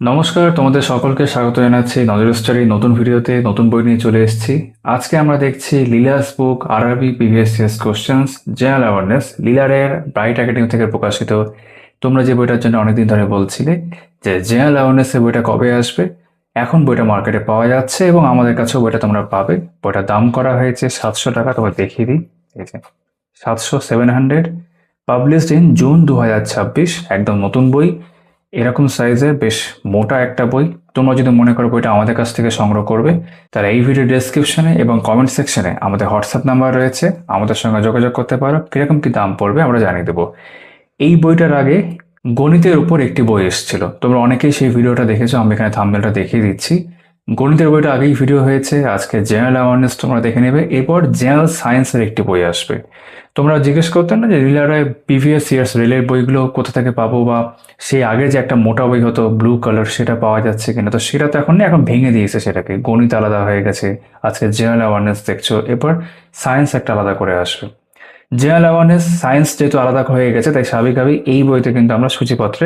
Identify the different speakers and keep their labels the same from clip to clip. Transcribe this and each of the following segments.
Speaker 1: নমস্কার, তোমাদের সকলকে স্বাগত জানাচ্ছি নজর স্টাডি নতুন ভিডিওতে। নতুন বই নিয়ে চলে এসেছি। আজকে আমরা দেখছি Leela's book RRB previous years questions general awareness, লীলারের ব্রাইট একাডেমি থেকে প্রকাশিত। তোমরা যে বইটার জন্য অনেকদিন ধরে বলছিলে যে জেনারেল অ্যাওয়ারনেসের বইটা কবে আসবে, এখন বইটা মার্কেটে পাওয়া যাচ্ছে এবং আমাদের কাছেও বইটা তোমরা পাবে। বইটার দাম করা হয়েছে 700 টাকা। তোমার দেখিয়ে দিই, এই যে 700 পাবলিশড ইন জুন 2026, একদম নতুন বই। এরকম সাইজের বেশ মোটা একটা বই। তোমরা যদি মনে করো বইটা আমাদের কাছ থেকে সংগ্রহ করবে, তাহলে এই ভিডিও ডেসক্রিপশনে এবং কমেন্ট সেকশনে আমাদের হোয়াটসঅ্যাপ নাম্বার রয়েছে, আমাদের সঙ্গে যোগাযোগ করতে পারো। কিরকম কি দাম পড়বে আমরা জানিয়ে দেবো। এই বইটার আগে গণিতের উপর একটি বই এসেছিল, তোমরা অনেকেই সেই ভিডিওটা দেখেছো। আমি এখানে থাম্বনেলটা দেখিয়ে দিচ্ছি। গণিতের বইটা আগেই ভিডিও হয়েছে। আজকে জেনারেল অ্যাওয়ারনেস তোমরা দেখে নেবে। এরপর জেনারেল সায়েন্সের একটি বই আসবে। তোমরা জিজ্ঞেস করতেন না যে রিলারে প্রিভিয়াস ইয়ার্স রেলের বইগুলো কোথা থেকে পাবো, বা সেই আগে যে একটা মোটা বই হতো ব্লু কালার, সেটা পাওয়া যাচ্ছে কিনা। তো সেটা তো এখন নেই, এখন ভেঙে দিয়েছে সেটাকে। গণিত আলাদা হয়ে গেছে, আজকে জেনারেল অ্যাওয়ারনেস দেখছো। এরপর সায়েন্স একটা আলাদা করে আসবে। জেনারেল অ্যাওয়ারনেস সায়েন্স যেহেতু আলাদা হয়ে গেছে, তাই স্বাভাবিকভাবেই এই বইতে কিন্তু আমরা সূচিপত্রে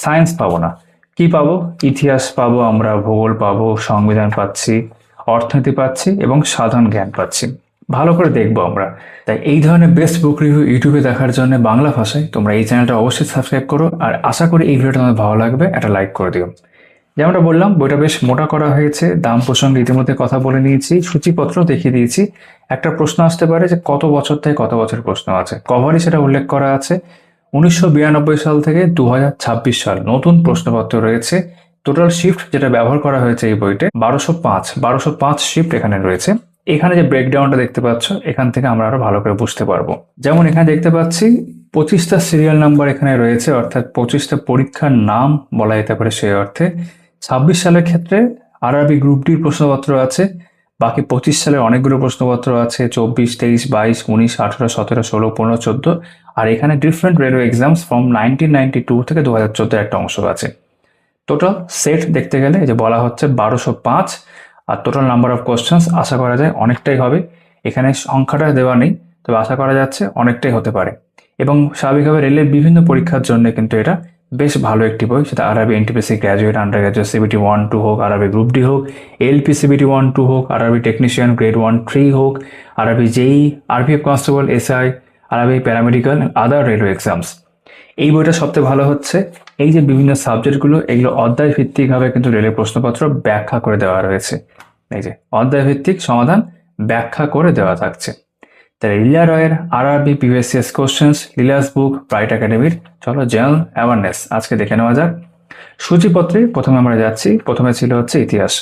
Speaker 1: সায়েন্স পাবো না। কি পাবো? ইতিহাস পাবো, আমরা ভূগোল পাবো, সংবিধান পাচ্ছি, অর্থনীতি পাচ্ছি এবং সাধারণ জ্ঞান পাচ্ছি। ভালো করে দেখবো আমরা। তাই এই ধরনের বেস্ট বুক রিভিউ ইউটিউবে দেখার জন্য বাংলা ভাষায় তোমরা এই চ্যানেলটা অবশ্যই সাবস্ক্রাইব করো। আর আশা করি এই ভিডিওটা তোমাদের ভালো লাগবে, একটা লাইক করে দিও। যেমনটা বললাম, বইটা বেশ মোটা করা হয়েছে। দাম প্রসঙ্গে ইতিমধ্যে কথা বলে নিয়েছি, সূচিপত্র দেখিয়ে দিয়েছি। একটা প্রশ্ন আসতে পারে যে কত বছর থেকে কত বছর প্রশ্ন আছে, কভারই সেটা উল্লেখ করা আছে। 1992 সাল থেকে 2026 সাল নতুন প্রশ্নপত্র রয়েছে। টোটাল শিফট যেটা ব্যবহার করা হয়েছে এই বইতে 1205 শিফট এখানে রয়েছে। এখানে যে ব্রেকডাউনটা দেখতে পাচ্ছ, এখান থেকে আমরা আরো ভালো করে বুঝতে পারবো। যেমন এখানে দেখতে পাচ্ছি 25টা সিরিয়াল নাম্বার এখানে রয়েছে, অর্থাৎ 25টা পরীক্ষার নাম বলা যেতে পারে সেই অর্থে। 26 সালের ক্ষেত্রে আরআরবি গ্রুপ ডির প্রশ্নপত্র আছে। বাকি 25 সালের অনেকগুলো প্রশ্নপত্র আছে, 24, 23, 22, 19, 18, 17, 16, 15, 14। আর এখানে ডিফারেন্ট রেলওয়ে এক্সামস ফ্রম 1992 থেকে 2014 একটা অংশ আছে। টোটাল সেট দেখতে গেলে এই যে বলা হচ্ছে 1205। আর টোটাল নাম্বার অফ কোশ্চেন্স আশা করা যায় অনেকটাই হবে। এখানে সংখ্যাটা দেওয়া নেই, তবে আশা করা যাচ্ছে অনেকটাই হতে পারে। এবং স্বাভাবিকভাবে রেলের বিভিন্ন পরীক্ষার জন্য কিন্তু এটা বেশ ভালো একটি বই। সেটা RRB NTPC graduate, under graduate CBT 1-2 হোক, আরআরবি গ্রুপ ডি হোক, এলপি সিবিটি 1-2 হোক, আরআরবি টেকনিশিয়ান গ্রেড 1-3 হোক, RRB JE, RPF constable, SI, RRB paramedical, other railway exams. এই বইটা সবচেয়ে ভালো হচ্ছে এই যে বিভিন্ন সাবজেক্টগুলো, এগুলো অধ্যায় ভিত্তিকভাবে কিন্তু রেলের প্রশ্নপত্র ব্যাখ্যা করে দেওয়া রয়েছে। এই যে অধ্যায় ভিত্তিক সমাধান ব্যাখ্যা করে দেওয়া থাকছে। তাহলে লীলা রয়ের RRB previous years questions, Leela's book, bright একাডেমির। চলো জেনারেল অ্যাওয়ারনেস আজকে দেখে নেওয়া যাক। সূচিপত্রে প্রথমে আমরা যাচ্ছি। প্রথমে ছিল হচ্ছে ইতিহাস।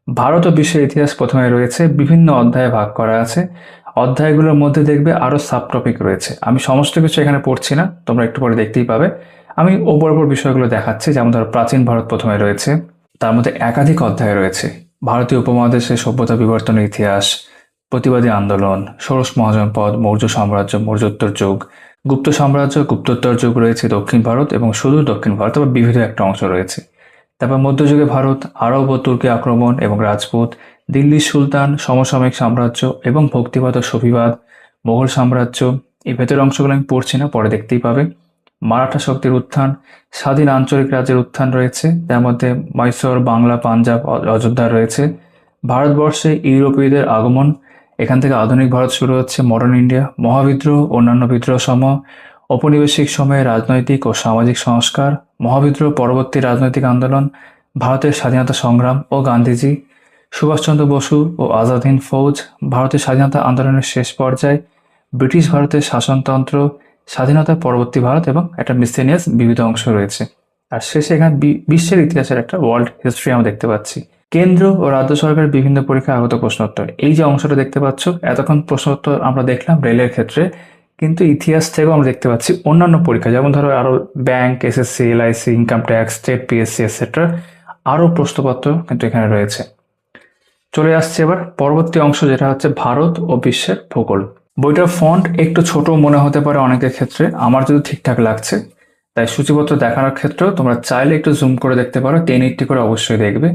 Speaker 1: ভারত ও বিশ্বের ইতিহাস প্রথমে রয়েছে, বিভিন্ন অধ্যায়ে ভাগ করা আছে। অধ্যায়গুলোর মধ্যে দেখবে আরো সাব টপিক রয়েছে। আমি সমস্ত কিছু এখানে পড়ছি না, তোমরা একটু পরে দেখতেই পাবে। আমি ওপর ওপর বিষয়গুলো দেখাচ্ছি। যেমন ধরো প্রাচীন ভারত প্রথমে রয়েছে, তার মধ্যে একাধিক অধ্যায় রয়েছে। ভারতীয় উপমহাদেশের সভ্যতা বিবর্তনের ইতিহাস, প্রতিবাদী আন্দোলন, ষোড়শ মহাজনপদ, মৌর্য সাম্রাজ্য, মৌর্যোত্তর যুগ, গুপ্ত সাম্রাজ্য, গুপ্তোত্তর যুগ রয়েছে দক্ষিণ ভারত এবং শুধু দক্ষিণ ভারত, আবার বিবিধ একটা অংশ রয়েছে। তারপর মধ্যযুগে ভারত, আরব ও তুর্কি আক্রমণ এবং রাজপুত, দিল্লির সুলতান, সমসাময়িক সাম্রাজ্য এবং ভক্তিবাদ ও সফিবাদ, মোগল সাম্রাজ্য। এই ভেতরের অংশগুলো আমি পড়ছি না, পরে দেখতেই পাবে। মারাঠা শক্তির উত্থান, স্বাধীন আঞ্চলিক রাজ্যের উত্থান রয়েছে, যার মধ্যে মহীশূর, বাংলা, পাঞ্জাব, অযোধ্যা রয়েছে। ভারতবর্ষে ইউরোপীয়দের আগমন, এখান থেকে আধুনিক ভারত শুরু হচ্ছে, মডার্ন ইন্ডিয়া, মহাবিদ্রোহ, অন্যান্য বিদ্রোহ সমূহ, ঔপনিবেশিক সময়ে রাজনৈতিক ও সামাজিক সংস্কার, মহাবিদ্রোহ পরবর্তী রাজনৈতিক আন্দোলন, ভারতের স্বাধীনতা সংগ্রাম ও গান্ধীজি, সুভাষচন্দ্র বসু ও আজাদ হিন্দ ফৌজ, ভারতের স্বাধীনতা আন্দোলনের শেষ পর্যায়ে, ব্রিটিশ ভারতের শাসনতন্ত্র, স্বাধীনতা পরবর্তী ভারত এবং একটা মিসেলিনিয়াস বিবিধ অংশ রয়েছে। আর শেষে এখানে বিশ্বের ইতিহাসের একটা ওয়ার্ল্ড হিস্ট্রি আমরা দেখতে পাচ্ছি। কেন্দ্র ও রাজ্য সরকারের বিভিন্ন পরীক্ষায় আগত প্রশ্নোত্তর, এই যে অংশটা দেখতে পাচ্ছ, এতক্ষণ প্রশ্নোত্তর আমরা দেখলাম রেলের ক্ষেত্রে, কিন্তু ইতিহাস থেকেও আমরা দেখতে পাচ্ছি অন্যান্য পরীক্ষা, যেমন ধরো আরো bank, SSC, LIC, income tax, state PSC etcetera, আরো প্রশ্নপত্র কিন্তু এখানে রয়েছে। চলে আসছে এবার পরবর্তী অংশ, যেটা হচ্ছে ভারত ও বিশ্বের ভূগোল। বইটার ফন্ট একটু ছোট মনে হতে পারে অনেকের ক্ষেত্রে, আমার যদি ঠিকঠাক লাগছে। তাই সূচিপত্র দেখানোর ক্ষেত্রেও তোমরা চাইলে একটু জুম করে দেখতে পারো, 1080 করে অবশ্যই দেখবে।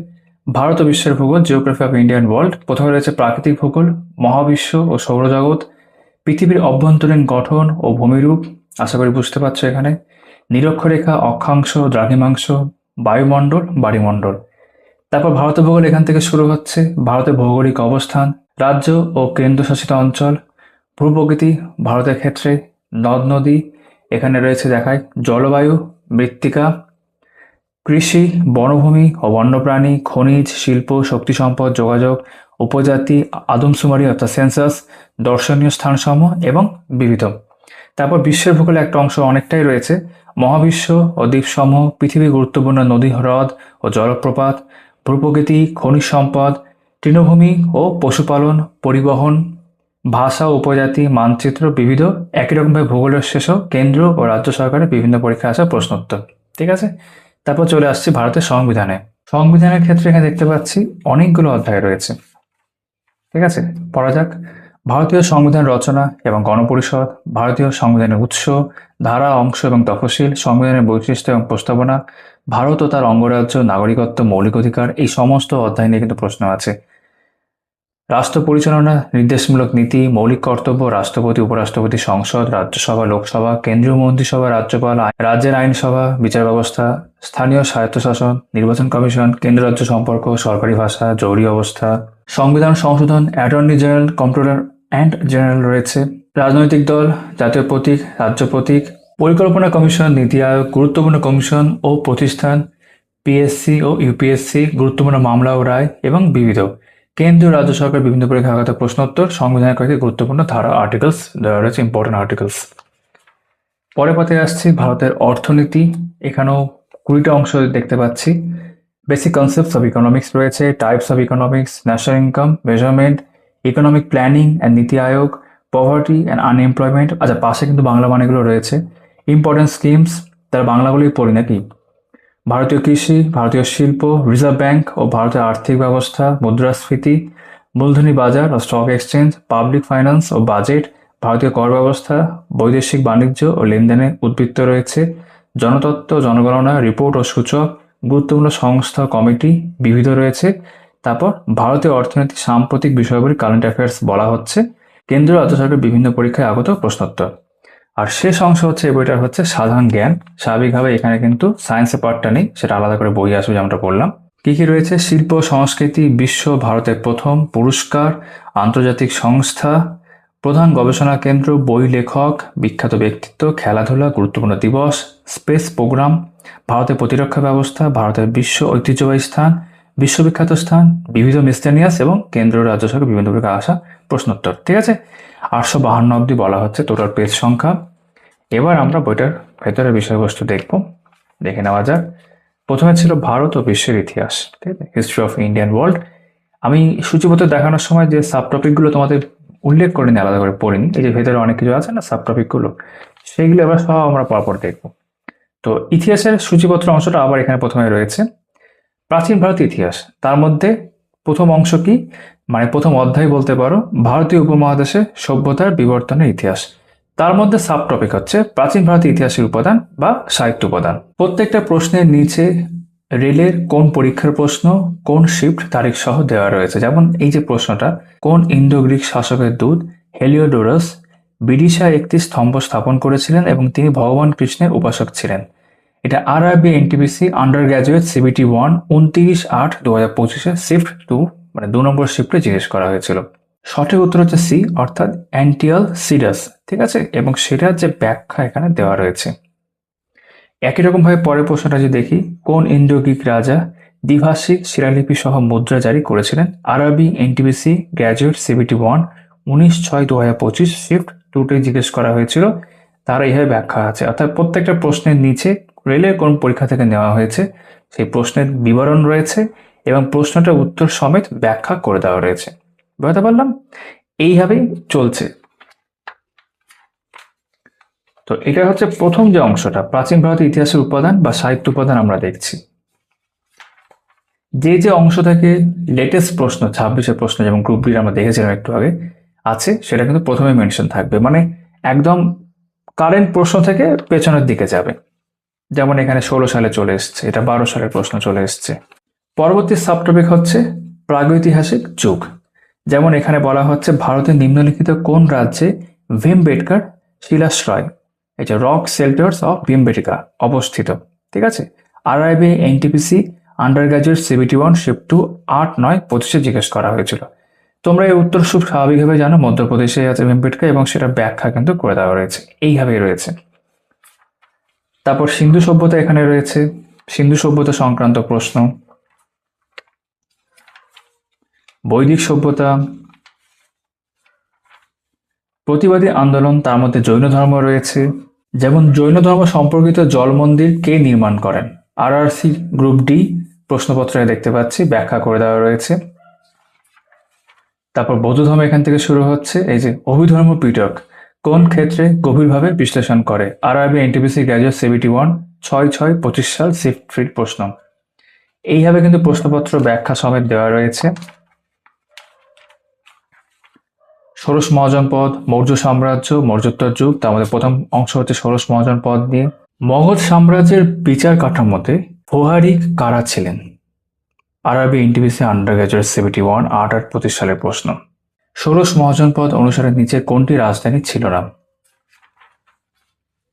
Speaker 1: ভারত ও বিশ্বের ভূগোল, জিওগ্রাফি অফ ইন্ডিয়ান ওয়ার্ল্ড। প্রথমে রয়েছে প্রাকৃতিক ভূগোল, মহাবিশ্ব ও সৌরজগৎ, পৃথিবীর অভ্যন্তরীণ গঠন ও ভূমিরূপ, আশা করি বুঝতে পারছো এখানে। নিরক্ষরেখা, অক্ষাংশ, দ্রাঘিমাংশ, বায়ুমণ্ডল, বাড়িমণ্ডল। তারপর ভারতের ভূগোল এখান থেকে শুরু হচ্ছে। ভারতের ভৌগোলিক অবস্থান, রাজ্য ও কেন্দ্রশাসিত অঞ্চল, ভূপ্রকৃতি ভারতের ক্ষেত্রে, নদ নদী এখানে রয়েছে দেখায়, জলবায়ু, মৃত্তিকা, কৃষি, বনভূমি ও বন্যপ্রাণী, খনিজ, শিল্প, শক্তি সম্পদ, যোগাযোগ, উপজাতি, আদমশুমারি অর্থাৎ সেন্সাস, দর্শনীয় স্থানসমূহ এবং বিবিধ। তারপর বিশ্বের ভূগোলে একটা অংশ অনেকটাই রয়েছে, মহাবিশ্ব ও দ্বীপসমূহ, পৃথিবীর গুরুত্বপূর্ণ নদী, হ্রদ ও জলপ্রপাত, ভূপ্রকৃতি, খনিজ সম্পদ, তৃণভূমি ও পশুপালন, পরিবহন, ভাষা ও উপজাতি, মানচিত্র, বিবিধ। একই রকমভাবে ভূগোলের শেষও কেন্দ্র ও রাজ্য সরকারের বিভিন্ন পরীক্ষায় আসা প্রশ্নোত্তর। ঠিক আছে, তারপর চলে আসছি ভারতের সংবিধানে। সংবিধানের ক্ষেত্রে এখানে দেখতে পাচ্ছি অনেকগুলো অধ্যায় রয়েছে। ঠিক আছে, পড়া যাক। ভারতীয় সংবিধান রচনা এবং গণপরিষদ, ভারতীয় সংবিধানের উৎস, ধারা, অংশ এবং তফসিল, সংবিধানের বৈশিষ্ট্য এবং প্রস্তাবনা, ভারত ও তার অঙ্গরাজ্য, নাগরিকত্ব, মৌলিক অধিকার, এই সমস্ত অধ্যায় নিয়ে কিন্তু প্রশ্ন আছে। রাষ্ট্র পরিচালনা, নির্দেশমূলক নীতি, মৌলিক কর্তব্য, রাষ্ট্রপতি, উপরাষ্ট্রপতি, সংসদ, রাজ্যসভা, লোকসভা, কেন্দ্রীয় মন্ত্রিসভা, রাজ্যপাল, রাজ্যের আইনসভা, বিচার ব্যবস্থা, স্থানীয় স্বায়ত্তশাসন, নির্বাচন কমিশন, কেন্দ্র রাজ্য সম্পর্ক, সরকারি ভাষা, জরুরি অবস্থা, সংবিধান সংশোধন, attorney general, controller and general রয়েছে, রাজনৈতিক দল, জাতীয় প্রতীক, রাজ্য প্রতীক, পরিকল্পনা কমিশন, নীতি আয়োগ, গুরুত্বপূর্ণ কমিশন ও প্রতিষ্ঠান, পিএসসি ও ইউপিএসসি, গুরুত্বপূর্ণ মামলা ও রায় এবং বিবিধ। কেন্দ্রীয় রাজ্য সরকার বিভিন্ন পরীক্ষা আগত প্রশ্নোত্তর, সংবিধানের কয়েকটি গুরুত্বপূর্ণ ধারা, আর্টিকেলস দেওয়া রয়েছে, ইম্পর্টেন্ট আর্টিকেলস। পরে পাতে আসছি ভারতের অর্থনীতি। এখানেও 20টা অংশ দেখতে পাচ্ছি। বেসিক কনসেপ্টস অফ ইকোনমিক্স রয়েছে, types of economics, national income measurement, economic planning and নীতি আয়োগ, পভার্টি অ্যান্ড আনএমপ্লয়মেন্ট। আচ্ছা, পাশে কিন্তু বাংলা মানেগুলো রয়েছে, ইম্পর্টেন্ট স্কিমস, তার বাংলাগুলোই পড়ি নাকি। ভারতীয় কৃষি, ভারতীয় শিল্প, রিজার্ভ ব্যাংক ও ভারতের আর্থিক ব্যবস্থা, মুদ্রাস্ফীতি, মূলধনী বাজার ও স্টক এক্সচেঞ্জ, পাবলিক ফাইন্যান্স ও বাজেট, ভারতীয় কর ব্যবস্থা, বৈদেশিক বাণিজ্য ও লেনদেনে উদ্বৃত্ত রয়েছে, জনতত্ত্ব, জনগণনা, রিপোর্ট ও সূচক, গুরুত্বপূর্ণ সংস্থা কমিটি, বিবিধ রয়েছে। তারপর ভারতীয় অর্থনীতি সাম্প্রতিক বিষয়গুলি, কারেন্ট অ্যাফেয়ার্স বলা হচ্ছে, কেন্দ্র রাজ্য সরকারের বিভিন্ন পরীক্ষায় আগত প্রশ্নোত্তর। আর শেষ অংশ হচ্ছে এই বইটার হচ্ছে সাধারণ জ্ঞান। স্বাভাবিকভাবে এখানে কিন্তু সায়েন্সের পার্টটা নেই, সেটা আলাদা করে বই আসবে যেমনটা বললাম। কি কি রয়েছে? শিল্প সংস্কৃতি, বিশ্ব, ভারতের প্রথম, পুরস্কার, আন্তর্জাতিক সংস্থা, প্রধান গবেষণা কেন্দ্র, বই লেখক, বিখ্যাত ব্যক্তিত্ব, খেলাধুলা, গুরুত্বপূর্ণ দিবস, স্পেস প্রোগ্রাম, ভারতের প্রতিরক্ষা ব্যবস্থা, ভারতের বিশ্ব ঐতিহ্যবাহী স্থান, বিশ্ববিখ্যাত স্থান, বিবিধ মিসলেনিয়াস এবং কেন্দ্র রাজ্য সরকার বিভিন্ন পরীক্ষা আসা প্রশ্নোত্তর। ঠিক আছে, 852 অব্দি বলা হচ্ছে টোটাল পেজ সংখ্যা। এবার আমরা বইটার ভেতরের বিষয়বস্তু দেখব, দেখে নেওয়া যাক। প্রথমে ছিল ভারত ও বিশ্বের ইতিহাস, ঠিক আছে, হিস্ট্রি অফ ইন্ডিয়ান ওয়ার্ল্ড। আমি সূচিপত্র দেখানোর সময় যে সাব টপিকগুলো তোমাদের উল্লেখ করিনি, আলাদা করে পড়িনি, এই যে ভেতরে অনেক কিছু আছে না সাব টপিকগুলো, সেইগুলো এবার সব আমরা পরপর দেখব। তো ইতিহাসের সূচিপত্র অংশটা আবার এখানে প্রথমে রয়েছে। প্রাচীন ভারতীয় ইতিহাস, তার মধ্যে প্রথম অংশ কি, মানে প্রথম অধ্যায় বলতে পারো, ভারতীয় উপমহাদেশে সভ্যতার বিবর্তনের ইতিহাস। তার মধ্যে সাব টপিক হচ্ছে প্রাচীন ভারতীয় ইতিহাসের উপাদান বা সাহিত্য উপাদান। প্রত্যেকটা প্রশ্নের নিচে রেলের কোন পরীক্ষার প্রশ্ন, কোন শিফট তারিখ সহ দেওয়া রয়েছে। যেমন এই যে প্রশ্নটা, কোন ইন্দো গ্রিক শাসকের দূত হেলিওডোরাস বিদিশায় একটি স্তম্ভ স্থাপন করেছিলেন এবং তিনি ভগবান কৃষ্ণের উপাসক ছিলেন। এটা RRB NTPC under graduate CBT 1 29/8/2025 shift 2, মানে 2 নম্বর শিফটে জিজ্ঞেস করা হয়েছিল। সঠিক উত্তর হচ্ছে সি, অর্থাৎ অ্যান্টিয়াল সিডাস। ঠিক আছে, এবং সেটার যে ব্যাখ্যা এখানে দেওয়া রয়েছে। একই রকম ভাবে পরের প্রশ্নটা যদি দেখি, কোন ইন্দো গ্রিক রাজা দ্বিভাষিক শিলালিপি সহ মুদ্রা জারি করেছিলেন? RRB NTPC graduate CBT 1 19/6/2025 shift 2তে জিজ্ঞেস করা হয়েছিল। তার এইভাবে ব্যাখ্যা আছে, অর্থাৎ প্রত্যেকটা প্রশ্নের নিচে রেলের কোন পরীক্ষা থেকে নেওয়া হয়েছে সেই প্রশ্নের বিবরণ রয়েছে এবং প্রশ্নটার উত্তর সমেত ব্যাখ্যা করে দেওয়া রয়েছে। বুঝতে পারলাম? এইভাবেই চলছে। তো এটা হচ্ছে প্রথম যে অংশটা, প্রাচীন ভারতের ইতিহাসের উপাদান বা সাহিত্য উপাদান আমরা দেখছি। যে যে অংশ থেকে লেটেস্ট প্রশ্ন, 26-এর প্রশ্ন, যেমন গ্রুপ বি আমরা দেখেছিলাম একটু আগে আছে, সেটা কিন্তু প্রথমে মেনশন থাকবে, মানে একদম কারেন্ট প্রশ্ন থেকে পেছনের দিকে যাবে। যেমন এখানে 16 সালে চলে এসছে, এটা 12 সালের প্রশ্ন চলে এসছে। পরবর্তী সাবটপিক হচ্ছে প্রাগৈতিহাসিক যুগ। যেমন এখানে বলা হচ্ছে ভারতের নিম্নলিখিত কোন রাজ্যে ভীমবেটকার শিলাশ্রয়, এই যে রক শেল্টার্স অফ ভীমবেটকা অবস্থিত। ঠিক আছে, RRB NTPC under graduate CBT 1 shift 2 8-9-25 জিজ্ঞেস করা হয়েছিল। তোমরা এই উত্তর খুব স্বাভাবিকভাবে জানো, মধ্যপ্রদেশে আছে ভীমবেটকা এবং সেটা ব্যাখ্যা কিন্তু করে দেওয়া রয়েছে, এইভাবেই রয়েছে। তারপর সিন্ধু সভ্যতা এখানে রয়েছে, সিন্ধু সভ্যতা সংক্রান্ত প্রশ্ন। বৈদিক সভ্যতা, প্রতিবাদী আন্দোলন, তার মধ্যে জৈন ধর্ম রয়েছে। যেমন জৈন ধর্ম সম্পর্কিত জল মন্দির কে নির্মাণ করেন? আরআরসি গ্রুপ ডি প্রশ্নপত্রে দেখতে পাচ্ছি, ব্যাখ্যা করে দেওয়া রয়েছে। তারপর বৌদ্ধ ধর্ম এখান থেকে শুরু হচ্ছে। এই যে অভিধর্ম পিটক কোন ক্ষেত্রে গভীরভাবে বিশ্লেষণ করে? আরআরবি এনটিপিসি গ্র্যাজুয়েট সিবিটি 1 6-6-25 সাল শিফট 3 প্রশ্ন। এইভাবে কিন্তু প্রশ্নপত্র ব্যাখ্যা সমেত দেওয়া রয়েছে। ষোড়শ মহাজনপদ, মৌর্য সাম্রাজ্য, মৌর্যোত্তর যুগ, তার মধ্যে প্রথম অংশ হচ্ছে ষোড়শ মহাজনপদ নিয়ে। মগধ সাম্রাজ্যের বিচার কাঠামোতে প্রহারিক কারা ছিলেন? RRB NTPC under graduate CBT 1 8-25 সালের প্রশ্ন। ষোড়শ মহাজনপদ অনুসারে নিচে কোনটি রাজধানী ছিল না?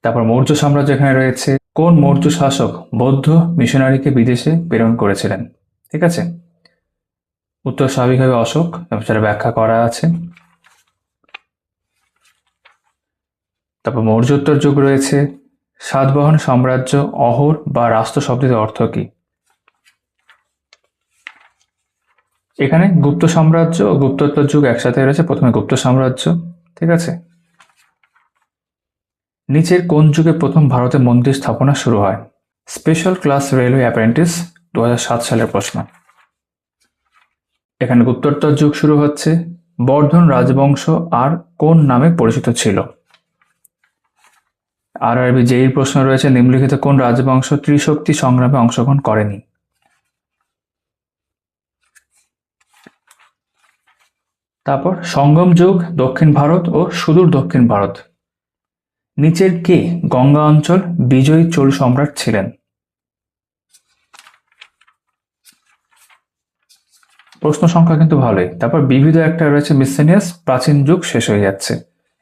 Speaker 1: তারপর মৌর্য সাম্রাজ্য এখানে রয়েছে। কোন মৌর্য শাসক বৌদ্ধ মিশনারিকে বিদেশে প্রেরণ করেছিলেন? ঠিক আছে, উত্তর স্বাভাবিকভাবে অশোক, এবং সেটা ব্যাখ্যা করা আছে। তারপর মৌর্যোত্তর যুগ রয়েছে। সাতবাহন সাম্রাজ্য, অহোর বা রাষ্ট্র শব্দের অর্থ কি? এখানে গুপ্ত সাম্রাজ্য ও গুপ্তোত্তর যুগ একসাথে রয়েছে, প্রথমে গুপ্ত সাম্রাজ্য। ঠিক আছে, নিচের কোন যুগে প্রথম ভারতে মন্দির স্থাপনা শুরু হয়? স্পেশাল ক্লাস রেলওয়ে অ্যাপ্রেন্টিস 2007 সালের প্রশ্ন। এখানে গুপ্তোত্তর যুগ শুরু হচ্ছে। বর্ধন রাজবংশ আর কোন নামে পরিচিত ছিল? আরআরবি জেইর প্রশ্ন রয়েছে, নিম্নলিখিত কোন রাজবংশ ত্রিশক্তি সংগ্রামে অংশগ্রহণ করেনি? তারপর সঙ্গম যুগ, দক্ষিণ ভারত ও সুদূর দক্ষিণ ভারত। নিচের কে গঙ্গা অঞ্চল বিজয়ী চোল সম্রাট ছিলেন? প্রশ্ন সংখ্যা কিন্তু ভালোই। তারপর বিবিধ একটা রয়েছে মিসসেনিয়াস, প্রাচীন যুগ শেষ হয়ে যাচ্ছে।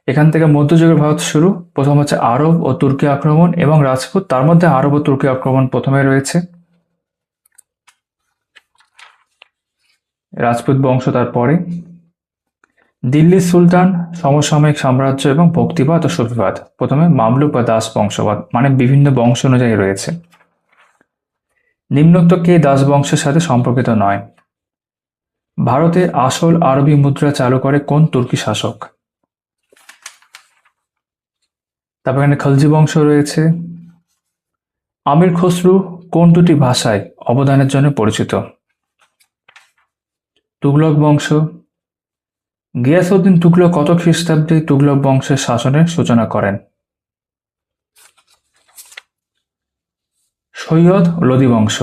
Speaker 1: এখান থেকে মধ্যযুগের ভারত শুরু। প্রথম হচ্ছে আরব ও তুর্কি আক্রমণ এবং রাজপুত, তার মধ্যে আরব ও তুর্কি আক্রমণ প্রথমে রয়েছে। রাজপুত বংশ তারপরে। দিল্লি সুলতান, সমসাময়িক সাম্রাজ্য এবং ভক্তিবাদ ও সুফিবাদ, প্রথমে মামলুক বা দাস বংশবাদ, মানে বিভিন্ন বংশ অনুযায়ী রয়েছে। নিম্নোক্ত কে দাস বংশের সাথে সম্পর্কিত নয়? ভারতে আসল আরবি মুদ্রা চালু করে কোন তুর্কি শাসক? তারপর এখানে খলজি বংশ রয়েছে। আমির খসরু কোন দুটি ভাষায় অবদানের জন্য পরিচিত? তুগলক বংশ। গিয়াসউদ্দিন তুগলক কত খ্রিস্টাব্দে তুগলক বংশের শাসনের সূচনা করেন? সৈয়দ লোদি বংশ।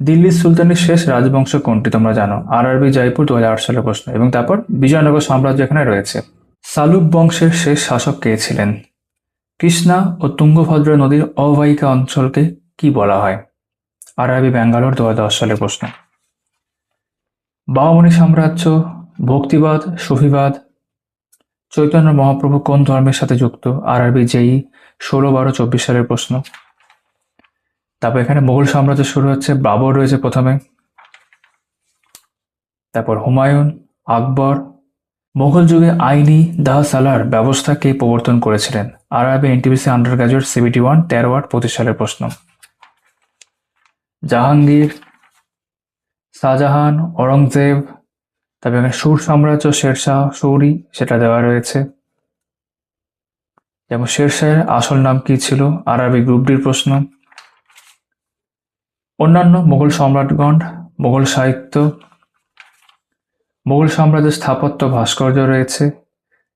Speaker 1: দিল্লির সুলতানের শেষ রাজবংশ কোনটি তোমরা জানো? আরআরবি জয়পুর 2008 সালের প্রশ্ন। এবং তারপর বিজয়নগর সাম্রাজ্য এখানে রয়েছে। সালুক বংশের শেষ শাসক কে ছিলেন? কৃষ্ণা ও তুঙ্গভদ্রা নদীর অববাহিকা অঞ্চলকে কি বলা হয়? আরআরবি ব্যাঙ্গালোর 2010 সালের প্রশ্ন। বামনী সাম্রাজ্য, ভক্তিবাদ, সুফিবাদ। চৈতন্য মহাপ্রভু কোন ধর্মের সাথে যুক্ত? আরআরবি জেই 16-12-24 সালের প্রশ্ন। তারপর এখানে মোগল সাম্রাজ্য শুরু হচ্ছে। বাবর রয়েছে প্রথমে, তারপর হুমায়ুন, আকবর। মোগল যুগে আইনি দাহ সালার ব্যবস্থা কে প্রবর্তন করেছিলেন? RRB NTPC under graduate CBT 1 13-25 সালের প্রশ্ন। জাহাঙ্গীর, শাহজাহান, ঔরঙ্গজেব। তারপর এখানে সুর সাম্রাজ্য, শেরশাহ সৌরি, সেটা দেওয়া রয়েছে। যেমন শেরশাহের আসল নাম কি ছিল? আরআরবি গ্রুপ ডির প্রশ্ন। অন্যান্য মোগল সম্রাটগণ, মোগল সাহিত্য। মোগল সাম্রাজ্যের স্থাপত্য ভাস্কর্য রয়েছে।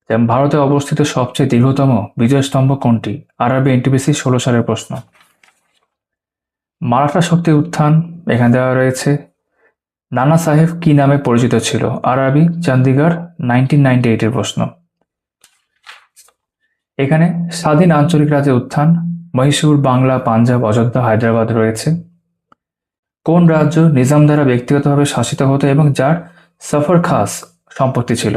Speaker 1: যেমন ভারতে অবস্থিত সবচেয়ে দীর্ঘতম বিজয়স্তম্ভ কোনটি? আরআরবি এনটিপিসি 16 সালের প্রশ্ন। মারাঠা শক্তির উত্থান এখানে দেওয়া রয়েছে। নানা সাহেব কি নামে পরিচিত ছিল? আরআরবি চণ্ডীগড় 1998 এর প্রশ্ন। এখানে স্বাধীন আঞ্চলিক রাজ্যের উত্থান, মহীশূর, বাংলা, পাঞ্জাব, অযোধ্যা, হায়দ্রাবাদ রয়েছে। কোন রাজ্য নিজাম দ্বারা ব্যক্তিগতভাবে শাসিত হতো এবং যার সফর খাস সম্পত্তি ছিল?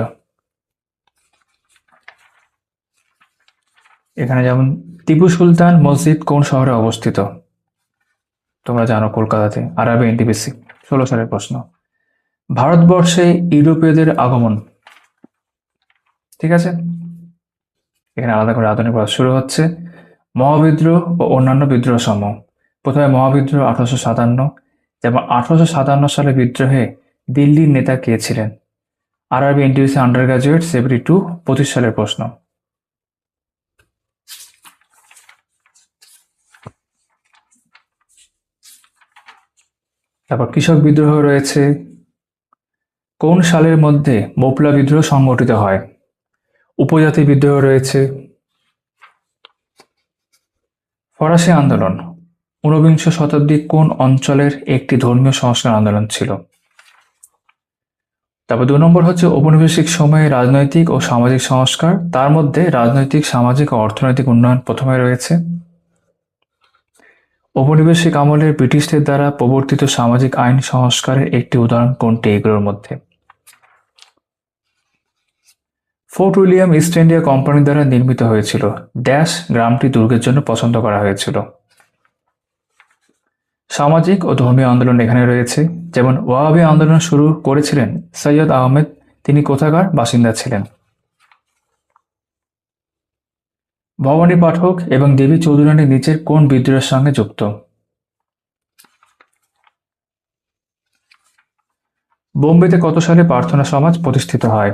Speaker 1: এখানে যেমন টিপু সুলতান মসজিদ কোন শহরে অবস্থিত? তোমরা জানো কলকাতাতে আরবি এনটিপিসি 16 সালের প্রশ্ন। ভারতবর্ষে ইউরোপীয়দের আগমন, ঠিক আছে, এখানে আলাদা করে আধুনিক ভারত শুরু হচ্ছে। মহাবিদ্রোহ ও অন্যান্য বিদ্রোহ সমূহ। প্রথমে মহাবিদ্রোহ 1857, যেমন 1857 সালে বিদ্রোহে দিল্লির নেতা কে ছিলেন? আরবি এনটিপিসি আন্ডার গ্রাজুয়েট 72 25 সালের প্রশ্ন। তারপর কৃষক বিদ্রোহ রয়েছে। কোন সালের মধ্যে মোপলা বিদ্রোহ সংগঠিত হয়? উপজাতি বিদ্রোহ রয়েছে। ফরাসি আন্দোলন 19 শতাব্দী কোন অঞ্চলের একটি ধর্মীয় সংস্কার আন্দোলন ছিল? তারপর 2 নম্বর হচ্ছে ঔপনিবেশিক সময়ে রাজনৈতিক ও সামাজিক সংস্কার, তার মধ্যে রাজনৈতিক, সামাজিক ও অর্থনৈতিক উন্নয়ন প্রথমে রয়েছে। ঔপনিবেশিক আমলের ব্রিটিশদের দ্বারা প্রবর্তিত সামাজিক আইন সংস্কারের একটি উদাহরণ কোনটি এগুলোর মধ্যে? Fort William east India company দ্বারা নির্মিত হয়েছিল। ড্যাশ গ্রামটি দুর্গের জন্য পছন্দ করা হয়েছিল। সামাজিক ও ধর্মীয় আন্দোলন এখানে রয়েছে, যেমন ওয়াহাবি আন্দোলন শুরু করেছিলেন সৈয়দ আহমেদ, তিনি কোথাকার বাসিন্দা ছিলেন? ভবানী পাঠক এবং দেবী চৌধুরানী নিচের কোন বিদ্রোহের সঙ্গে যুক্ত? বোম্বেতে কত সালে প্রার্থনা সমাজ প্রতিষ্ঠিত হয়?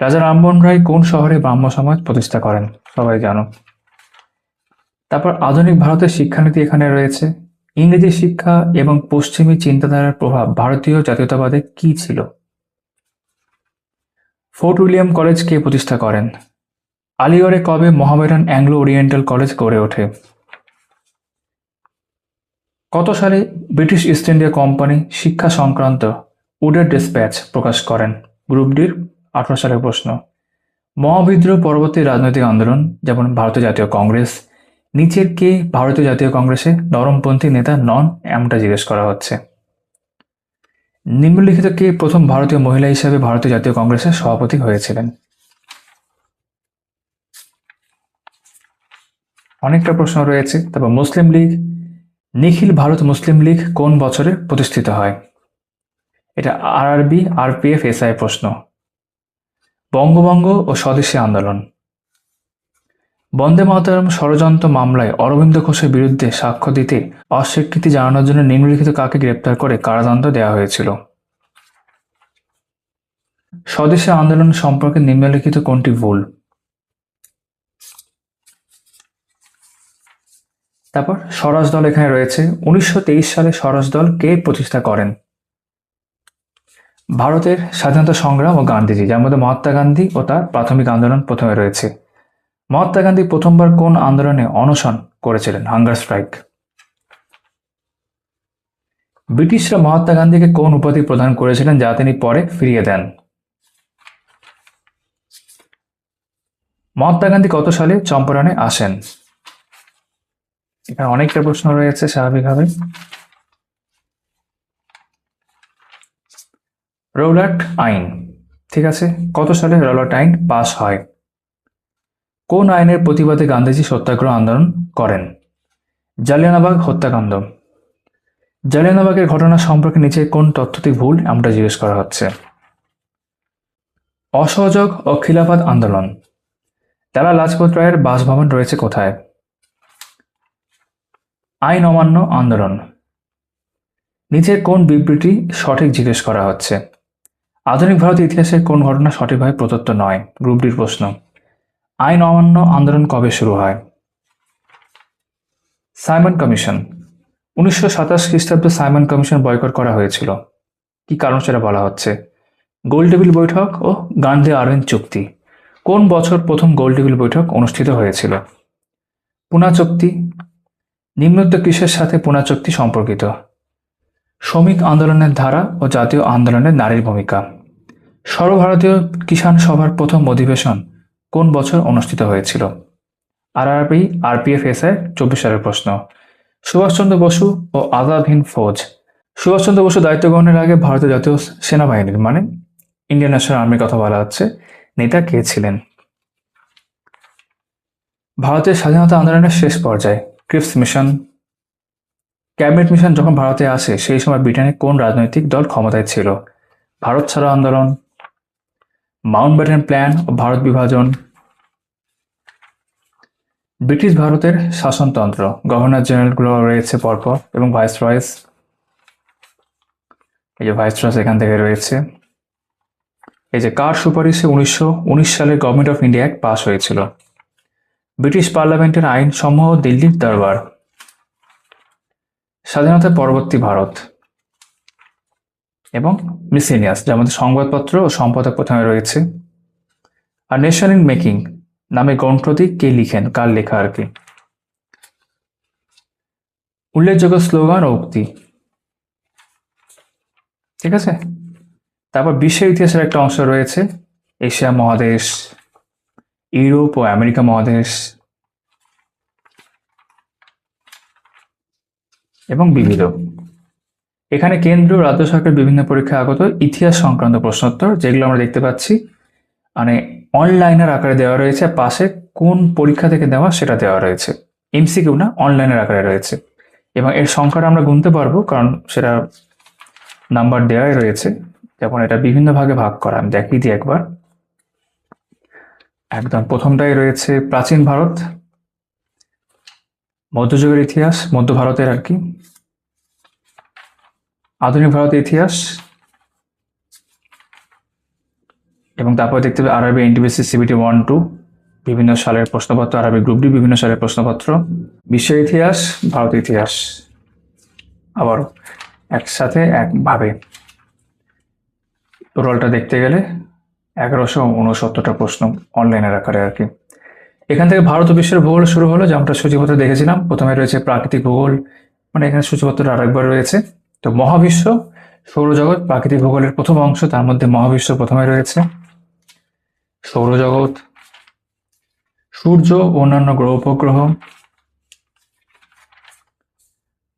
Speaker 1: রাজা রামমোহন রায় কোন শহরে ব্রাহ্ম সমাজ প্রতিষ্ঠা করেন? সবাই জানো। তারপর আধুনিক ভারতের শিক্ষানীতি এখানে রয়েছে। ইংরেজি শিক্ষা এবং পশ্চিমী চিন্তাধারার প্রভাব ভারতীয় জাতীয়তাবাদে কি ছিল? ফোর্ট উইলিয়াম কলেজ কে প্রতিষ্ঠা করেন? আলিগড়ে কবে মোহামেডান অ্যাংলো ওরিয়েন্টাল কলেজ গড়ে ওঠে? কত সালে ব্রিটিশ ইস্ট ইন্ডিয়া কোম্পানি শিক্ষা সংক্রান্ত উডের ডিসপ্যাচ প্রকাশ করেন? গ্রুপ ডির 18 সালের প্রশ্ন। মহাবিদ্রোহ পরবর্তী রাজনৈতিক আন্দোলন, যেমন ভারতীয় জাতীয় কংগ্রেস, নিচের কে ভারতীয় জাতীয় কংগ্রেসে নরমপন্থী নেতা নন, এমনটা জিজ্ঞেস করা হচ্ছে। নিম্নলিখিত কে প্রথম ভারতীয় মহিলা হিসেবে ভারতীয় জাতীয় কংগ্রেসের সভাপতি হয়েছিলেন? অনেকটা প্রশ্ন রয়েছে। তারপর মুসলিম লীগ, নিখিল ভারত মুসলিম লীগ কোন বছরে প্রতিষ্ঠিত হয়? এটা আরআরবি আরপিএফ এসআই প্রশ্ন। বঙ্গভঙ্গ ও স্বদেশী আন্দোলন। বন্দে মাতরম ষড়যন্ত্র মামলায় অরবিন্দ ঘোষের বিরুদ্ধে সাক্ষ্য দিতে অস্বীকৃতি জানানোর জন্য নিম্নলিখিত কাকে গ্রেপ্তার করে কারাদণ্ড দেওয়া হয়েছিল? স্বদেশী আন্দোলন সম্পর্কে নিম্নলিখিত কোনটি ভুল? তারপর স্বরাজ দল এখানে রয়েছে। 1923 সালে স্বরাজ দল কে প্রতিষ্ঠা করেন? ভারতের স্বাধীনতা সংগ্রাম ও গান্ধীজি, যার মধ্যে মহাত্মা গান্ধী ও তার প্রাথমিক আন্দোলন প্রথমে রয়েছে। মহাত্মা গান্ধী প্রথমবার কোন আন্দোলনে অনশন করেছিলেন? Hunger strike. ব্রিটিশরা মহাত্মা গান্ধীকে কোন উপাধি প্রদান করেছিলেন যা তিনি পরে ফিরিয়ে দেন? মহাত্মা গান্ধী কত সালে চম্পারণে আসেন? এখানে অনেকটা প্রশ্ন রয়েছে স্বাভাবিকভাবে। রৌলাট আইন, ঠিক আছে, কত সালে রৌলাট আইন পাস হয়? কোন আইনের প্রতিবাদে গান্ধীজি সত্যাগ্রহ আন্দোলন করেন? জালিয়ানবাগ হত্যাকাণ্ড। জালিয়ানবাগের ঘটনা সম্পর্কে নিচে কোন তথ্যটি ভুল এমনটা জিজ্ঞেস করা হচ্ছে। অসহযোগ ও খিলাফত আন্দোলন। লালা লাজপত রায়ের বাসভবন রয়েছে কোথায়? আইন অমান্য আন্দোলন। নিচের কোন বিবৃতি সঠিক জিজ্ঞেস করা হচ্ছে? আধুনিক ভারতের ইতিহাসের কোন ঘটনা সঠিকভাবে প্রদত্ত নয়? গ্রুপ ডির প্রশ্ন। আইন অমান্য আন্দোলন কবে শুরু হয়? Simon commission. 1927 খ্রিস্টাব্দে সাইমন কমিশন বয়কট করা হয়েছিল। কি কারণ সেটা বলা হচ্ছে? গোলটেবিল বৈঠক ও গান্ধী আরভিন চুক্তি। কোন বছর প্রথম গোলটেবিল বৈঠক অনুষ্ঠিত হয়েছিল? পুনা চুক্তি। নিম্নোক্ত কিসের সাথে পুনা চুক্তি সম্পর্কিত? শ্রমিক আন্দোলনের ধারা ও জাতীয় আন্দোলনে নারীর ভূমিকা। সর্বভারতীয় কিষাণ সভার প্রথম অধিবেশন কোন বছর অনুষ্ঠিত হয়েছিল? আরআরবি আরপিএফ এসআই 24 সালের প্রশ্ন। সুভাষচন্দ্র বসু ও আজাদ হিন্দ ফৌজ। সুভাষচন্দ্র বসু দায়িত্ব গ্রহণের আগে ভারতীয় জাতীয় সেনাবাহিনীর মানে ইন্ডিয়ান ন্যাশনাল আর্মির কথা বলা হচ্ছে, নেতা কে ছিলেন? ভারতের স্বাধীনতা আন্দোলনের শেষ পর্যায়ে ক্রিপস মিশন। ক্যাবিনেট মিশন যখন ভারতে আসে সেই সময় ব্রিটেনে কোন রাজনৈতিক দল ক্ষমতায় ছিল? ভারত ছাড়ো আন্দোলন, মাউন্টব্যাটেন প্ল্যান ও ভারত বিভাজন, ব্রিটিশ ভারতের শাসনতন্ত্র, গভর্নর জেনারেলগুলো রয়েছে পরপর এবং ভাইসরয়েস, এই যে ভাইসরয়েস এখান থেকে রয়েছে। এই যে কার সুপারিশে 1919 সালে government of India act pass হয়েছিল? ব্রিটিশ পার্লামেন্টের আইন সমূহ, দিল্লির দরবার। স্বাধীনতার পরবর্তী ভারত এবং মিসেলিনিয়াস, যার মধ্যে সংবাদপত্র ও সম্পাদক প্রথমে রয়েছে। আর নেশন ইন মেকিং নামে গ্রন্থটি কে লিখেন, কার লেখা আর কি? উল্লেখযোগ্য স্লোগান ও উক্তি, ঠিক আছে। তারপর বিশ্বের ইতিহাসের একটা অংশ রয়েছে, এশিয়া মহাদেশ, ইউরোপ ও আমেরিকা মহাদেশ এবং বিবিধ। এখানে কেন্দ্র ও রাজ্য সরকার বিভিন্ন পরীক্ষায় আগত ইতিহাস সংক্রান্ত প্রশ্নোত্তর, যেগুলো আমরা দেখতে পাচ্ছি মানে অনলাইনের আকারে দেওয়া রয়েছে, পাশে কোন পরীক্ষা থেকে দেওয়া সেটা দেওয়া রয়েছে, এমসিকিউ না, অনলাইনের আকারে রয়েছে। এবং এর সংখ্যাটা আমরা গুনতে পারবো কারণ সেটা নাম্বার দেওয়াই রয়েছে। যেমন এটা বিভিন্ন ভাগে ভাগ করা, আমি দেখিয়ে দিই একবার। একদম প্রথমটাই রয়েছে প্রাচীন ভারত, মধ্যযুগের ইতিহাস, মধ্য ভারতের আর কি, আধুনিক ভারতের ইতিহাস, এবং তারপর দেখতে হবে আরবি এনটিপিসি সিবিটি 1-2 বিভিন্ন সালের প্রশ্নপত্র, আরবি গ্রুপ ডি বিভিন্ন সালের প্রশ্নপত্র, বিশ্বের ইতিহাস, ভারতের ইতিহাস, আবারও একসাথে একভাবে টোটালটা দেখতে গেলে 1169টা প্রশ্ন অনলাইনের আকারে আর কি। এখান থেকে ভারত ও বিশ্বের ভূগোল শুরু হলো, যেমনটা সূচিপত্র দেখেছিলাম। প্রথমে রয়েছে প্রাকৃতিক ভূগোল, মানে এখানে সূচিপত্রটা আরেকবার রয়েছে। তো মহাবিশ্ব, সৌরজগৎ, প্রাকৃতিক ভূগোলের প্রথম অংশ, তার মধ্যে মহাবিশ্ব প্রথমে রয়েছে। সৌরজগৎ, সূর্য ও অন্যান্য গ্রহ উপগ্রহ,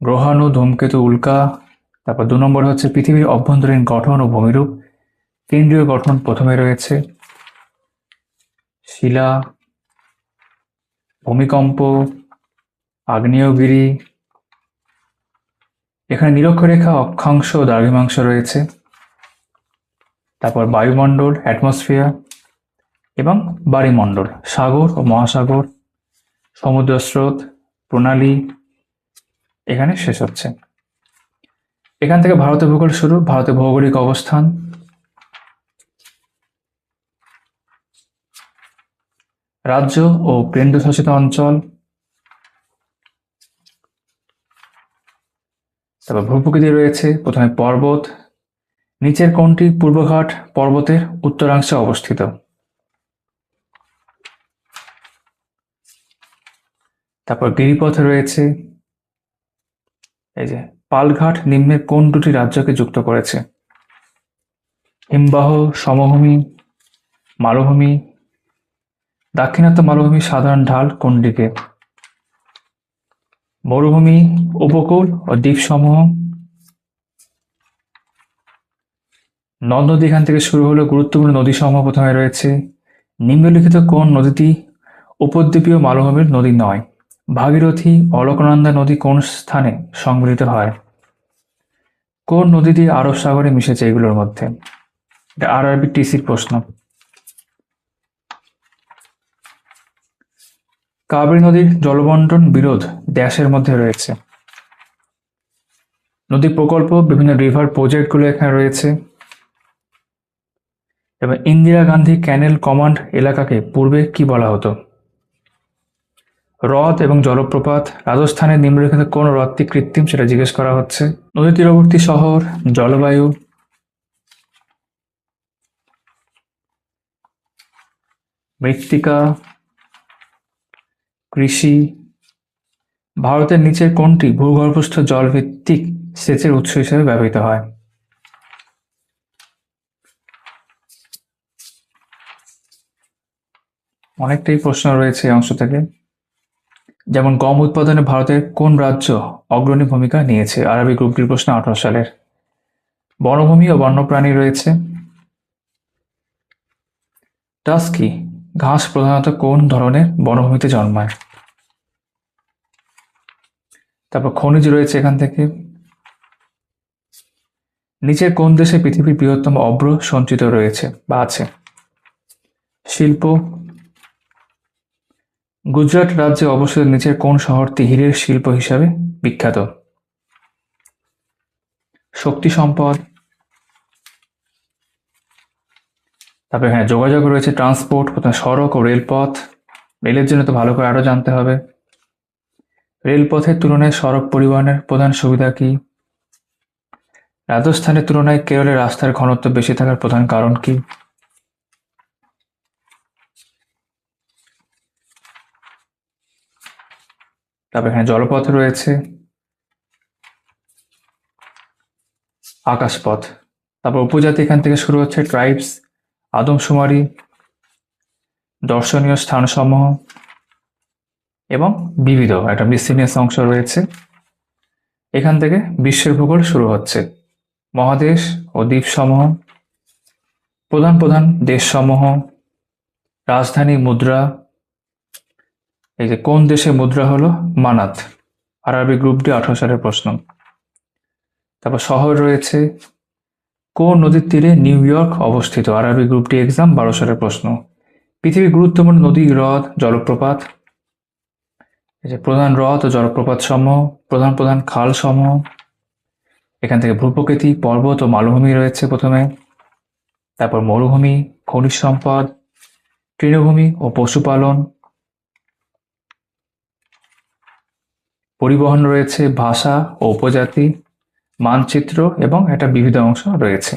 Speaker 1: গ্রহাণু, ধূমকেতু, উল্কা। তারপর 2 নম্বর হচ্ছে পৃথিবীর অভ্যন্তরীণ গঠন ও ভূমিরূপ, কেন্দ্রীয় গঠন প্রথমে রয়েছে। শিলা, ভূমিকম্প, আগ্নেয়গিরি, এখানে নিরক্ষরেখা, অক্ষাংশ ও দ্রাঘিমাংশ রয়েছে। তারপর বায়ুমণ্ডল, অ্যাটমসফিয়ার, এবং বায়ুমণ্ডল, সাগর ও মহাসাগর, সমুদ্র স্রোত, প্রণালী, এখানে শেষ হচ্ছে। এখান থেকে ভারতের ভূগোল শুরু, ভারতের ভৌগোলিক অবস্থান, রাজ্য ও কেন্দ্রশাসিত অঞ্চল, তারপর ভূপ্রকৃতি রয়েছে, প্রথমে পর্বত, নিচের কোনটি পূর্বঘাট পর্বতের উত্তরাংশে অবস্থিত? তারপর গিরিপথ রয়েছে, এই যে পালঘাট নিম্নের কোন দুটি রাজ্যকে যুক্ত করেছে? হিমবাহ, সমভূমি, মালভূমি। দাক্ষিণাত্য মালভূমির সাধারণ ঢাল কোন দিকে? মরুভূমি, উপকূল ও দ্বীপসমূহ। নদ নদী এখান থেকে শুরু হলো, গুরুত্বপূর্ণ নদী সমূহ প্রথমে রয়েছে। নিম্নলিখিত কোন নদীটি উপদ্বীপীয় মালভূমির নদী নয়? ভাগীরথী, অলকনন্দা নদী কোন স্থানে সংগঠিত হয়? কোন নদীটি আরব সাগরে মিশেছে এগুলোর মধ্যে? এটা আরআরবি টিসির প্রশ্ন। কাবেরী নদীর জলবন্টন বিরোধ ড্যাশের মধ্যে রয়েছে। নদী প্রকল্প, বিভিন্ন রিভার প্রজেক্টগুলো এখানে রয়েছে। এবং ইন্দিরা গান্ধী ক্যানেল কমান্ড এলাকাকে পূর্বে কি বলা হতো? হ্রদ এবং জলপ্রপাত। রাজস্থানের নিম্নলিখিত কোন হ্রদটি কৃত্রিম, সেটা জিজ্ঞেস করা হচ্ছে। নদী তীরবর্তী শহর, জলবায়ু, মৃত্তিকা, কৃষি। ভারতের নিচের কোনটি ভূগর্ভস্থ জল ভিত্তিক সেচের উৎস হিসেবে ব্যবহৃত হয়? অনেকটাই প্রশ্ন রয়েছে এই অংশ থেকে। যেমন গম উৎপাদনে ভারতের কোন রাজ্য অগ্রণী ভূমিকা নিয়েছে? আরবি গ্রুপ ডির প্রশ্ন 18 সালের। বনভূমি ও বন্যপ্রাণী রয়েছে। টাস্কি ঘাস প্রধানত কোন ধরনের বনভূমিতে জন্মায়? তারপর খনিজ রয়েছে এখান থেকে। নিচের কোন দেশে পৃথিবীর বৃহত্তম অভ্র সঞ্চিত রয়েছে বা আছে? শিল্প। গুজরাট রাজ্যে অবস্থিত নিচের কোন শহরটি হীরের শিল্প হিসাবে বিখ্যাত? শক্তি সম্পদ। তারপরে এখানে যোগাযোগ রয়েছে, ট্রান্সপোর্ট, প্রথমে সড়ক ও রেলপথ। রেলের জন্য তো ভালো করে আরো জানতে হবে। রেলপথের তুলনায় সড়ক পরিবহনের প্রধান সুবিধা কি? রাজস্থানের তুলনায় কেরলে রাস্তার ঘনত্ব বেশি থাকার প্রধান কারণ কি? তারপর এখানে জলপথ রয়েছে, আকাশপথ। তারপর উপজাতি এখান থেকে শুরু হচ্ছে, ট্রাইবস, আদমশুমারি, দর্শনীয় স্থানসমূহ এবং বিবিধ একটা মিসসেলিনিয়াস অংশ রয়েছে। এখান থেকে বিশ্বের ভূগোল শুরু হচ্ছে, মহাদেশ ও দ্বীপসমূহ, প্রধান প্রধান দেশসমূহ, রাজধানী, মুদ্রা। এই যে কোন দেশে মুদ্রা হলো মানাত, আরবি গ্রুপ ডি 18 সালের প্রশ্ন। তারপর শহর রয়েছে, কোন নদীর তীরে নিউ ইয়র্ক অবস্থিত, আরবি গ্রুপ ডি এক্সাম 12 সালের প্রশ্ন। পৃথিবীর গুরুত্বপূর্ণ নদী, হ্রদ, জলপ্রপাত। এই যে প্রধান হ্রদ ও জলপ্রপাত সমূহ, প্রধান প্রধান খাল সমূহ। এখান থেকে ভূপ্রকৃতি, পর্বত ও মালভূমি রয়েছে প্রথমে। তারপর মরুভূমি, খনিজ সম্পদ, তৃণভূমি ও পশুপালন। পরিবহন রয়েছে, ভাষা ও উপজাতি, মানচিত্র এবং একটা বিবিধ অংশ রয়েছে।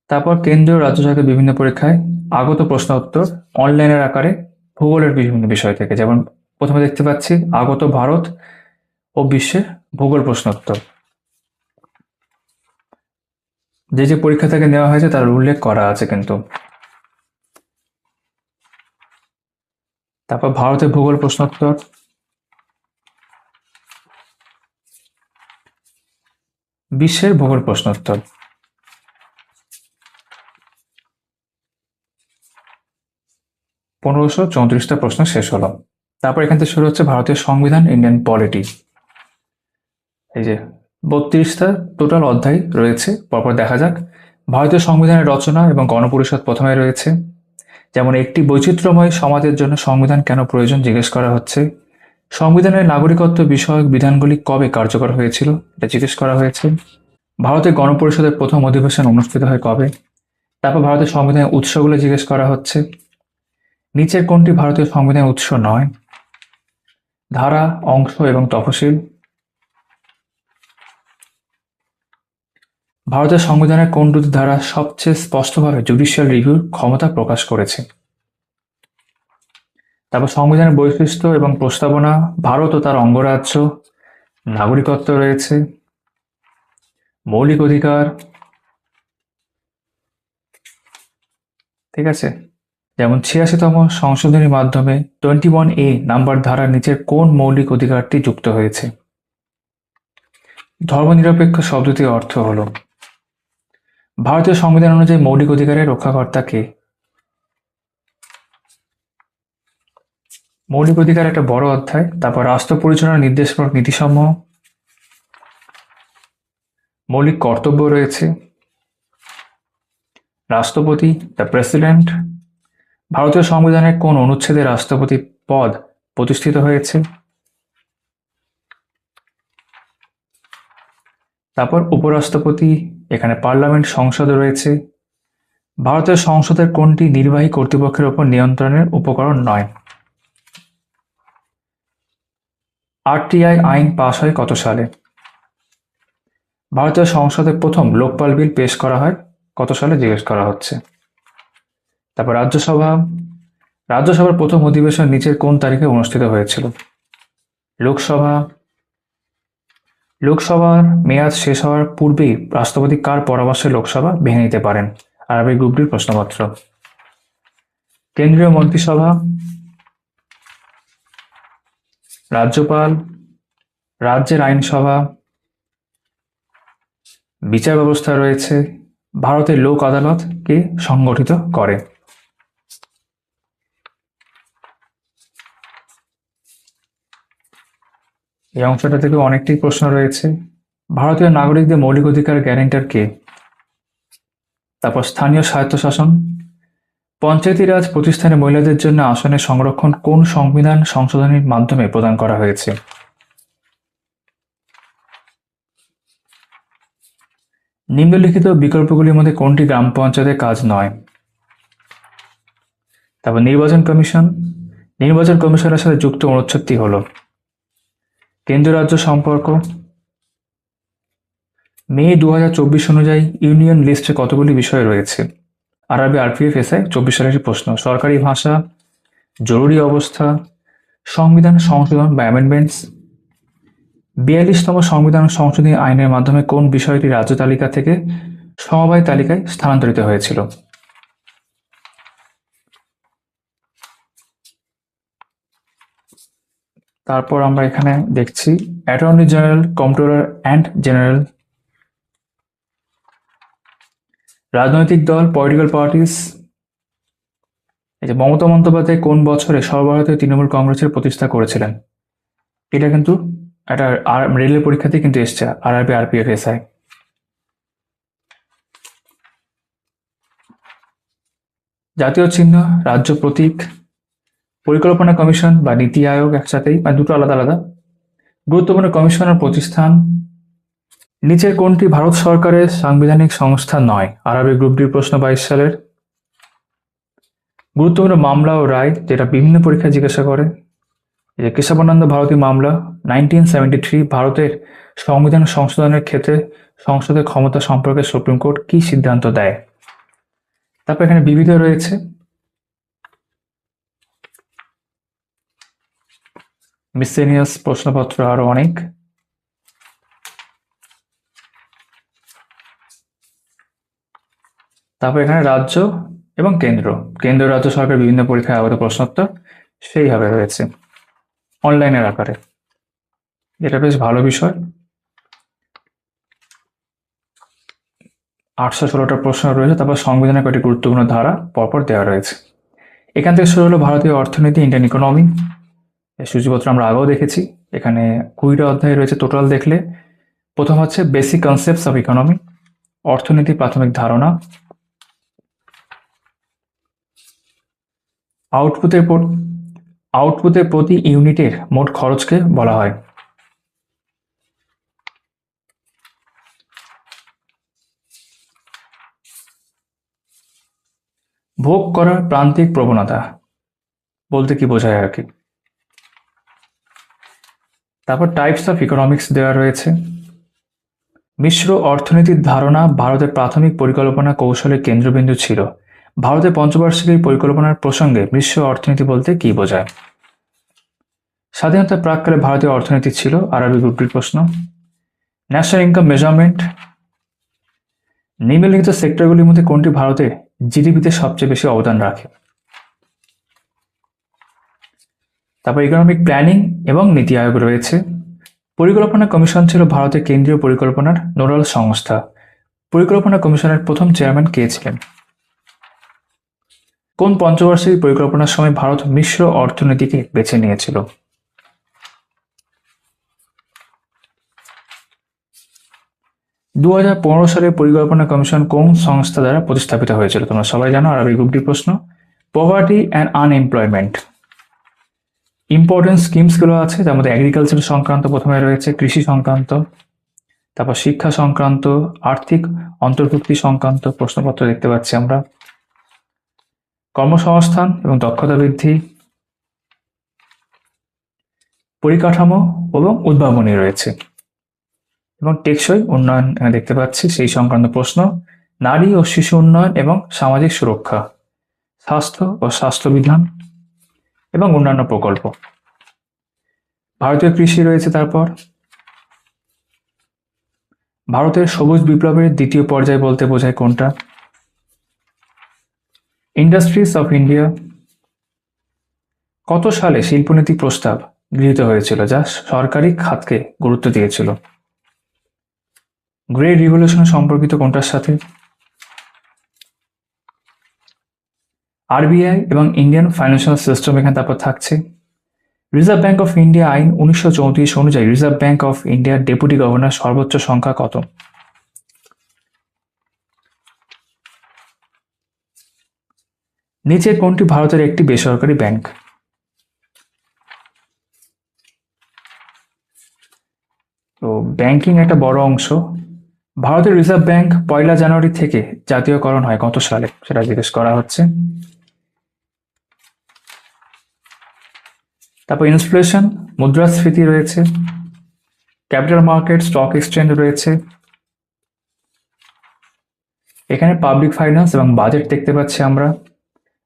Speaker 1: তারপর কেন্দ্রীয় রাজ্য সরকারের বিভিন্ন পরীক্ষায় আগত প্রশ্ন উত্তর অনলাইনের আকারে ভূগোলের বিভিন্ন বিষয় থেকে, যেমন প্রথমে দেখতে পাচ্ছি আগত ভারত ও বিশ্বের ভূগোল প্রশ্ন উত্তর। যে যে পরীক্ষা থেকে নেওয়া হয়েছে তার উল্লেখ করা আছে কিন্তু। তারপর ভারতের ভূগোল প্রশ্ন উত্তর, বিশ্বের ভূগোল প্রশ্ন উত্তর। 1534টা প্রশ্ন শেষ হলো। তারপর এখান থেকে শুরু হচ্ছে ভারতীয় সংবিধান, ইন্ডিয়ান পলিটি। এই যে 32টা টোটাল অধ্যায় রয়েছে, পরপর দেখা যাক। ভারতীয় সংবিধানের রচনা এবং গণপরিষদ প্রথমে রয়েছে, যেমন একটি বৈচিত্র্যময় সমাজের জন্য সংবিধান কেন প্রয়োজন জিজ্ঞেস করা হচ্ছে। সংবিধানের নাগরিকত্ব বিষয়ক বিধানগুলি কবে কার্যকর হয়েছিল এটা জিজ্ঞেস করা হয়েছে। ভারতের গণপরিষদের প্রথম অধিবেশন অনুষ্ঠিত হয় কবে। তারপর ভারতের সংবিধানের উৎসগুলো জিজ্ঞেস করা হচ্ছে। নিচের কোনটি ভারতীয় সংবিধানের উৎস নয়? ধারা, অংশ এবং তফসিল। ভারতের সংবিধানের কোন দুটি ধারা সবচেয়ে স্পষ্টভাবে জুডিশিয়াল রিভিউর ক্ষমতা প্রকাশ করেছে? তারপর সংবিধানের বৈশিষ্ট্য এবং প্রস্তাবনা, ভারত ও তার অঙ্গরাজ্য, নাগরিকত্ব রয়েছে, মৌলিক অধিকার। ঠিক আছে, যেমন 86তম সংশোধনীর মাধ্যমে 21A নাম্বার ধারার নিচের কোন মৌলিক অধিকারটি যুক্ত হয়েছে? ধর্মনিরপেক্ষ শব্দটির অর্থ হল, ভারতীয় সংবিধান অনুযায়ী মৌলিক অধিকারের রক্ষাকর্তা কে? মৌলিক অধিকার একটা বড় অধ্যায়। তারপর রাষ্ট্র পরিচালনার নির্দেশমূলক নীতিসমূহ, মৌলিক কর্তব্য রয়েছে, রাষ্ট্রপতি, দ্য প্রেসিডেন্ট। ভারতীয় সংবিধানের কোন অনুচ্ছেদে রাষ্ট্রপতি পদ প্রতিষ্ঠিত হয়েছে? তারপর উপরাষ্ট্রপতি, এখানে পার্লামেন্ট, সংসদ রয়েছে। ভারতের সংসদের কোনটি নির্বাহী কর্তৃপক্ষের উপর নিয়ন্ত্রণের উপকরণ নয়? আরটিআই আইন পাশ হয় কত সালে? ভারতীয় সংসদে প্রথম লোকপাল বিল পেশ করা হয় কত সালে জিজ্ঞেস করা হচ্ছে। তারপর রাজ্যসভা, রাজ্যসভার প্রথম অধিবেশন নিচের কোন তারিখে অনুষ্ঠিত হয়েছিল? লোকসভা, লোকসভার মেয়াদ শেষ হওয়ার পূর্বেই রাষ্ট্রপতি কার পরামর্শে লোকসভা ভেঙে নিতে পারেন? আরবি গ্রুপ ডির প্রশ্নপত্র। কেন্দ্রীয় মন্ত্রিসভা, রাজ্যপাল, রাজ্যের আইনসভা, বিচার ব্যবস্থা রয়েছে। ভারতের লোক আদালত কে সংগঠিত করে? এই অংশটা থেকে অনেকটাই প্রশ্ন রয়েছে। ভারতীয় নাগরিকদের মৌলিক অধিকার গ্যারান্টার কে? তারপর স্থানীয় স্বায়ত্তশাসন। পঞ্চায়েতি রাজ প্রতিষ্ঠানে মহিলাদের জন্য আসনের সংরক্ষণ কোন সংবিধান সংশোধনীর মাধ্যমে প্রদান করা হয়েছে? নিম্নলিখিত বিকল্পগুলির মধ্যে কোনটি গ্রাম পঞ্চায়েতের কাজ নয়? তারপর নির্বাচন কমিশন। নির্বাচন কমিশনের সাথে যুক্ত অনুচ্ছেদটি হল কেন্দ্র রাজ্য সম্পর্ক। মে 2024 অনুযায়ী ইউনিয়ন লিস্টে কতগুলি বিষয় রয়েছে? আরবি আরপিএফ এসআই 24 সালের প্রশ্ন। সরকারি ভাষা, জরুরি অবস্থা, সংবিধান সংশোধন বা অ্যামেন্ডমেন্টস। 42তম সংবিধান সংশোধনী আইনের মাধ্যমে কোন বিষয়টি রাজ্য তালিকা থেকে সমবায় তালিকায় স্থানান্তরিত হয়েছিল? তারপর আমরা এখানে দেখছি attorney general, comptroller and general. রাজনৈতিক দল, পলিটিক্যাল পার্টিস। এই যে মমতা বন্দ্যোপাধ্যায় কোন বছরে সর্বভারতীয় তৃণমূল কংগ্রেসের প্রতিষ্ঠা করেছিলেন? এটা কিন্তু একটা রেলের পরীক্ষাতেই কিন্তু এসছে, আরআরবি আরপিএফ এসআই। জাতীয় চিহ্ন, রাজ্য প্রতীক, পরিকল্পনা কমিশন বা নীতি আয়োগ একসাথেই, বা দুটো আলাদা আলাদা। গুরুত্বপূর্ণ কমিশনার প্রতিষ্ঠান। নিচের কোনটি ভারত সরকারের সাংবিধানিক সংস্থা নয়? আরবি গ্রুপ ডি প্রশ্ন 22 সালের। গুরুত্বপূর্ণ মামলা ও রায় যেটা বিভিন্ন পরীক্ষায় জিজ্ঞাসা করে, এই যে কেশবানন্দ ভারতী মামলা 1973 ভারতের সংবিধান সংশোধনের ক্ষেত্রে সংসদের ক্ষমতা সম্পর্কে সুপ্রিম কোর্ট কি সিদ্ধান্ত দেয়? তারপর এখানে বিবিধ রয়েছে। মিসেলিনিয়াস প্রশ্নপত্র আরো অনেক। তারপর এখানে রাজ্য এবং কেন্দ্র, কেন্দ্র রাজ্য সরকার বিভিন্ন পরীক্ষায় আগত প্রশ্নোত্তর সেইভাবে রয়েছে অনলাইনের আকারে। এটা বেশ ভালো বিষয়। 816টা প্রশ্ন রয়েছে। তারপর সংবিধানের কয়েকটি গুরুত্বপূর্ণ ধারা পরপর দেওয়া রয়েছে। এখান থেকে শুরু হলো ভারতীয় অর্থনীতি, ইন্ডিয়ান ইকোনমি। এই সূচিপত্র আমরা আগেও দেখেছি। এখানে 20টা অধ্যায় রয়েছে টোটাল দেখলে। প্রথম হচ্ছে বেসিক কনসেপ্টস অফ ইকোনমি, অর্থনীতি প্রাথমিক ধারণা। আউটপুটের প্রতি ইউনিটের মোট খরচকে বলা হয়। ভোগ করার প্রান্তিক প্রবণতা বলতে কি বোঝায় আর কি। তারপর টাইপস অফ ইকোনমিক্স দেওয়া রয়েছে। মিশ্র অর্থনীতির ধারণা ভারতের প্রাথমিক পরিকল্পনা কৌশলের কেন্দ্রবিন্দু ছিল। ভারতের পঞ্চবার্ষিক পরিকল্পনার প্রসঙ্গে মিশ্র অর্থনীতি বলতে কি বোঝায়? স্বাধীনতার প্রাক্কালে ভারতীয় অর্থনীতি ছিল। আরবি গ্রুপটির প্রশ্ন। National income measurement. নিম্নলিখিত সেক্টরগুলির মধ্যে কোনটি ভারতের জিডিপিতে সবচেয়ে বেশি অবদান রাখে? তারপর ইকোনমিক প্ল্যানিং এবং নীতি আয়োগ রয়েছে। পরিকল্পনা কমিশন ছিল ভারতের কেন্দ্রীয় পরিকল্পনার নোডাল সংস্থা। পরিকল্পনা কমিশনের প্রথম চেয়ারম্যান কে ছিলেন? কোন পঞ্চবার্ষিক পরিকল্পনার সময় ভারত মিশ্র অর্থনীতিকে বেছে নিয়েছিল? 2015 সালে পরিকল্পনা কমিশন কোন সংস্থা দ্বারা প্রতিস্থাপিত হয়েছিল? তোমরা সবাই জানো, আরবি গ্রুপটি প্রশ্ন। Poverty and unemployment. ইম্পর্টেন্ট স্কিমসগুলো আছে, তার মধ্যে এগ্রিকালচার সংক্রান্ত প্রথমে রয়েছে, কৃষি সংক্রান্ত, তারপর শিক্ষা সংক্রান্ত, আর্থিক অন্তর্ভুক্তি সংক্রান্ত প্রশ্নপত্র দেখতে পাচ্ছি আমরা। কর্মসংস্থান এবং দক্ষতা বৃদ্ধি, পরিকাঠামো এবং উদ্ভাবনী রয়েছে, এবং টেকসই উন্নয়ন দেখতে পাচ্ছি সেই সংক্রান্ত প্রশ্ন। নারী ও শিশু উন্নয়ন এবং সামাজিক সুরক্ষা, স্বাস্থ্য ও স্বাস্থ্যবিধান এবং অন্যান্য প্রকল্প। ভারতীয় কৃষি রয়েছে। তারপর ভারতের সবুজ বিপ্লবের দ্বিতীয় পর্যায় বলতে বোঝায় কোনটা? Industries of India. কত সালে শিল্পনীতি প্রস্তাব গৃহীত হয়েছিল যা সরকারি খাতকে গুরুত্ব দিয়েছিল? গ্রে রিভলিউশন সম্পর্কিত কোনটার সাথে? আরবিআই এবং ইন্ডিয়ান ফাইন্যান্সিয়াল সিস্টেম এখানে তারপর থাকছে। রিজার্ভ ব্যাংক অফ ইন্ডিয়া আইন 1934 অনুযায়ী রিজার্ভ ব্যাংক অফ ইন্ডিয়ার ডেপুটি গভর্নর সর্বোচ্চ সংখ্যা কত? নিচে কোনটি ভারতের একটি বেসরকারি ব্যাংক? তো ব্যাংকিং একটা বড় অংশ। ভারতের রিজার্ভ ব্যাংক 1 জানুয়ারি থেকে জাতীয়করণ হয় কত সালে, সেটা জিজ্ঞেস করা হচ্ছে। তারপর ইনফ্লেশন, মুদ্রাস্ফীতি রয়েছে, ক্যাপিটাল মার্কেট, স্টক এক্সচেঞ্জ রয়েছে। এখানে পাবলিক ফাইন্যান্স এবং বাজেট দেখতে পাচ্ছি আমরা।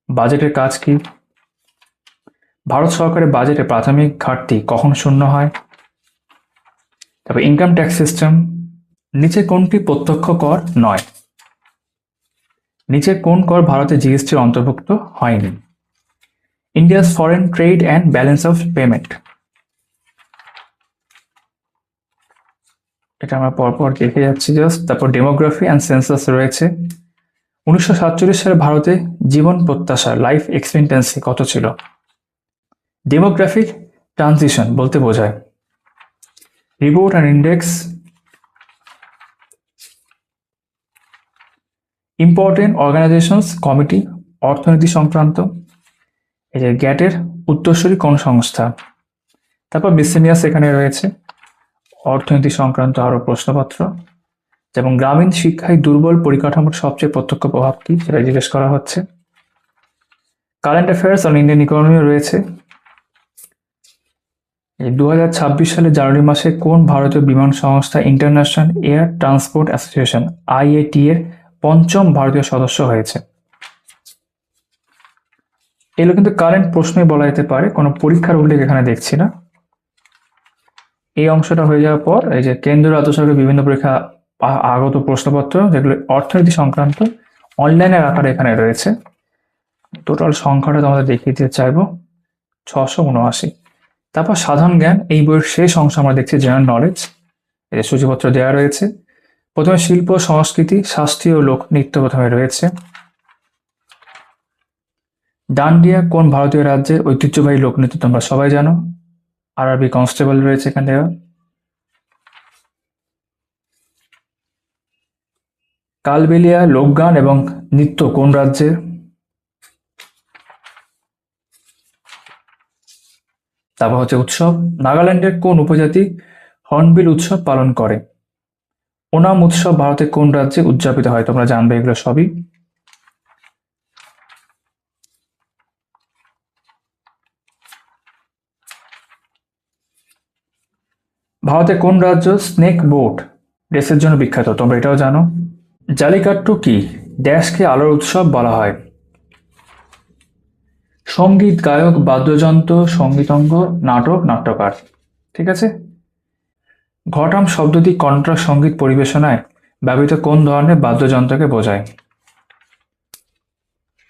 Speaker 1: বাজেটের কাজ কি? ভারত সরকারের বাজেটে প্রাথমিক ঘাটতি কখন শূন্য হয়? তারপর ইনকাম ট্যাক্স সিস্টেম। নিচে কোনটি প্রত্যক্ষ কর নয়? নিচে কোন কর ভারতে জিএসটির অন্তর্ভুক্ত হয়নি? India's foreign trade and balance of payment. এটা আমরা পরপর দেখে যাচ্ছি জাস্ট। তারপর ডেমোগ্রাফি অ্যান্ড সেন্সাস রয়েছে। 1947 সালে ভারতে জীবন প্রত্যাশা, লাইফ এক্সপেক্টেন্সি কত ছিল? ডেমোগ্রাফিক ট্রানজিশন বলতে বোঝায়। Report and index. Important organisations committee, অর্থনীতি সংক্রান্ত। এই যে গ্যাটের উত্তরসূরি কোন সংস্থা? তারপর মিসেলিয়াস এখানে রয়েছে, অর্থনীতি সংক্রান্ত আরো প্রশ্নপত্র। যেমন গ্রামীণ শিক্ষায় দুর্বল পরিকাঠামোর সবচেয়ে প্রত্যক্ষ প্রভাব কি, সেটা জিজ্ঞেস করা হচ্ছে। Current affairs on Indian economy রয়েছে। এই 2026 সালে জানুয়ারি মাসে কোন ভারতীয় বিমান সংস্থা ইন্টারন্যাশনাল এয়ার ট্রান্সপোর্ট অ্যাসোসিয়েশন আইএটি এর 5ম ভারতীয় সদস্য হয়েছে? এগুলো কিন্তু কারেন্ট প্রশ্নই বলা যেতে পারে, কোনো পরীক্ষার উল্লেখ এখানে দেখছি না। এই অংশটা হয়ে যাওয়ার পর এই যে কেন্দ্র রাজ্য সরকারের বিভিন্ন পরীক্ষা আগত প্রশ্নপত্র, যেগুলো অর্থনীতি সংক্রান্ত, অনলাইনের আকারে এখানে রয়েছে। টোটাল সংখ্যাটা তোমাদের দেখিয়ে দিতে চাইবো, 679। তারপর সাধারণ জ্ঞান, এই বইয়ের শেষ অংশ আমরা দেখছি জেনারেল নলেজ। এই যে সূচিপত্র দেওয়া রয়েছে। প্রথমে শিল্প, সংস্কৃতি, শাস্ত্রীয় লোকনৃত্য প্রথমে রয়েছে। ডান্ডিয়া কোন ভারতীয় রাজ্যের ঐতিহ্যবাহী লোকনৃত্য তোমরা সবাই জানো। আরআরবি কনস্টেবল রয়েছে এখানে দেওয়া। কালবেলিয়া লোকগান এবং নৃত্য কোন রাজ্যের? তারপর হচ্ছে উৎসব। নাগাল্যান্ডের কোন উপজাতি হর্নবিল উৎসব পালন করে? ওনাম উৎসব ভারতের কোন রাজ্যে উদযাপিত হয়? তোমরা জানবে এগুলো সবই। ভারতের কোন রাজ্য স্নেক বোট রেসের জন্য বিখ্যাত? তোমরা এটাও জানো। জালিকাট্টু কি? ড্যাশকে আলোর উৎসব বলা হয়। সঙ্গীত, গায়ক, বাদ্যযন্ত্র, সঙ্গীতজ্ঞ, নাটক, নাট্যকার। ঠিক আছে। ঘটাম শব্দটি কণ্ঠক সঙ্গীত পরিবেশনায় ব্যবহৃত কোন ধরনের বাদ্যযন্ত্রকে বোঝায়?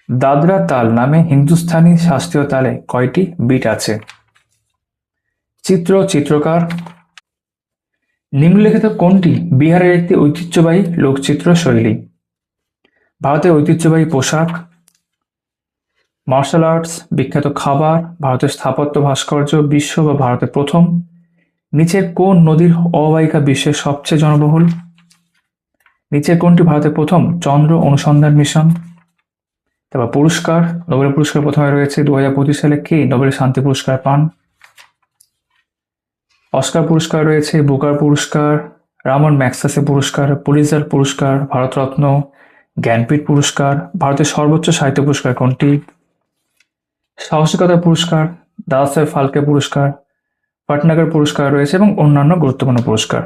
Speaker 1: দাদরা তাল নামে হিন্দুস্তানি শাস্ত্রীয় তালে কয়টি বিট আছে? চিত্র, চিত্রকার। নিম্নলিখিত কোনটি বিহারের একটি ঐতিহ্যবাহী লোকচিত্র শৈলী? ভারতের ঐতিহ্যবাহী পোশাক, মার্শাল আর্টস, বিখ্যাত খাবার, ভারতের স্থাপত্য ভাস্কর্য, বিশ্ব বা ভারতের প্রথম। নিচের কোন নদীর অববাহিকা বিশ্বের সবচেয়ে জনবহুল? নিচের কোনটি ভারতের প্রথম চন্দ্র অনুসন্ধান মিশন? তারপর পুরস্কার, নোবেল পুরস্কার প্রথমে রয়েছে। 2025 সালে কে নোবেল শান্তি পুরস্কার পান? অস্কার পুরস্কার রয়েছে, বুকার পুরস্কার, রামন ম্যাগসেসে পুরস্কার, পুলিৎজার পুরস্কার, ভারতরত্ন, জ্ঞানপীঠ পুরস্কার। ভারতের সর্বোচ্চ সাহিত্য পুরস্কার কোনটি? সাহসিকতা পুরস্কার, দাদাসাহেব ফালকে পুরস্কার, পাটনাগর পুরস্কার রয়েছে এবং অন্যান্য গুরুত্বপূর্ণ পুরস্কার।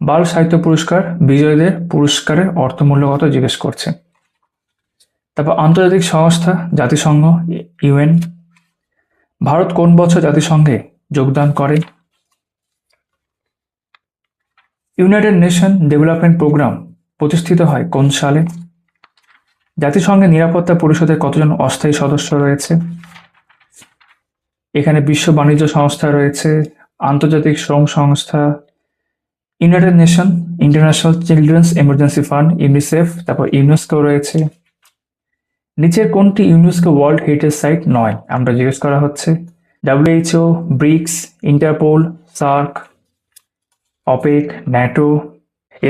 Speaker 1: বাল সাহিত্য পুরস্কার বিজয়ীদের পুরস্কারের অর্থমূল্য কত জিজ্ঞেস করছে। তারপর আন্তর্জাতিক সংস্থা, জাতিসংঘ, ইউএন। ভারত কোন বছর জাতিসংঘে যোগদান করে? ইউনাইটেড নেশন ডেভেলপমেন্ট প্রোগ্রাম প্রতিষ্ঠিত হয় কোন সালে? জাতিসংঘের নিরাপত্তা পরিষদের কতজন অস্থায়ী সদস্য রয়েছে? এখানে বিশ্ব বাণিজ্য সংস্থা রয়েছে, আন্তর্জাতিক শ্রম সংস্থা, United nation, international children's emergency fund, UNICEF, তারপর ইউনেস্কো রয়েছে। নিচের কোনটি ইউনেস্কো ওয়ার্ল্ড হেরিটেজ সাইট নয়? আমরা জিজ্ঞেস করা হচ্ছে। WHO, BRICS, Interpol, SAARC, OPEC, NATO,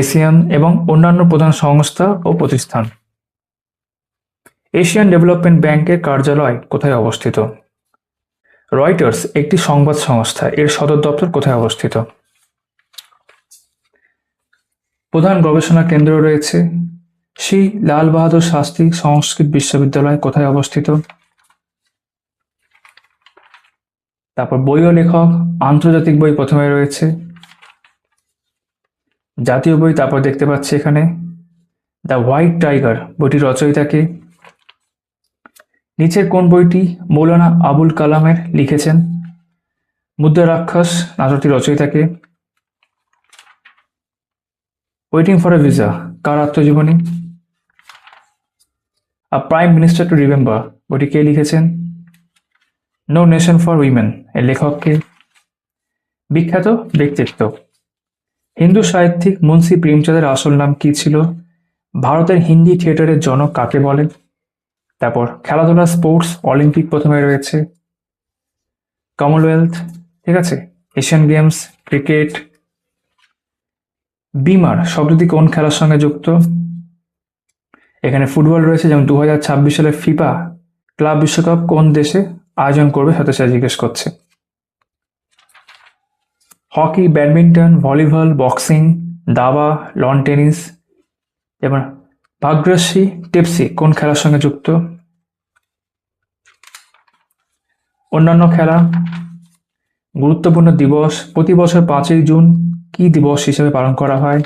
Speaker 1: Asian এবং অন্যান্য প্রধান সংস্থা ও প্রতিষ্ঠান। এশিয়ান ডেভেলপমেন্ট ব্যাংকের কার্যালয় কোথায় অবস্থিত? রয়টার্স একটি সংবাদ সংস্থা, এর সদর দপ্তর কোথায় অবস্থিত? প্রধান গবেষণা কেন্দ্র রয়েছে। শ্রী লাল বাহাদুর শাস্ত্রী সংস্কৃত বিশ্ববিদ্যালয় কোথায় অবস্থিত? তারপর বই ও লেখক, আন্তর্জাতিক বই প্রথমে রয়েছে, জাতীয় বই তারপর দেখতে পাচ্ছি এখানে। দ্য হোয়াইট টাইগার বইটির রচয়িতাকে। নিচের কোন বইটি মৌলানা আবুল কালামের লিখেছেন? মুদ্রা রাক্ষস নাটকটি রচয়িতাকে। ওয়েটিং ফর এ ভিসা কার আত্মজীবনী? আ প্রাইম মিনিস্টার টু রিমেম্বার বইটি কে লিখেছেন? নো নেশন ফর উইমেন এর লেখককে। বিখ্যাত ব্যক্তিত্ব, হিন্দু সাহিত্যিক মুন্সি প্রেমচাঁদের আসল নাম কি ছিল? ভারতের হিন্দি থিয়েটারের জনক কাকে বলে? তারপর খেলাধুলা, স্পোর্টস, অলিম্পিক প্রথমে রয়েছে, কমনওয়েলথ, ঠিক আছে, এশিয়ান গেমস, ক্রিকেট। বিমার শব্দটি কোন খেলার সঙ্গে যুক্ত? এখানে ফুটবল রয়েছে, যেমন 2026 সালে ফিফা ক্লাব বিশ্বকাপ কোন দেশে আয়োজন করবে সাথে সাথে জিজ্ঞেস করছে। হকি, ব্যাডমিন্টন, ভলিবল, বক্সিং, দাবা, লন টেনিস এবং ভাগ্যশ্রী টেপসি কোন খেলার সঙ্গে যুক্ত? অন্যান্য খেলা। গুরুত্বপূর্ণ দিবস, প্রতি বছর 5ই জুন কি দিবস হিসেবে পালন করা হয়?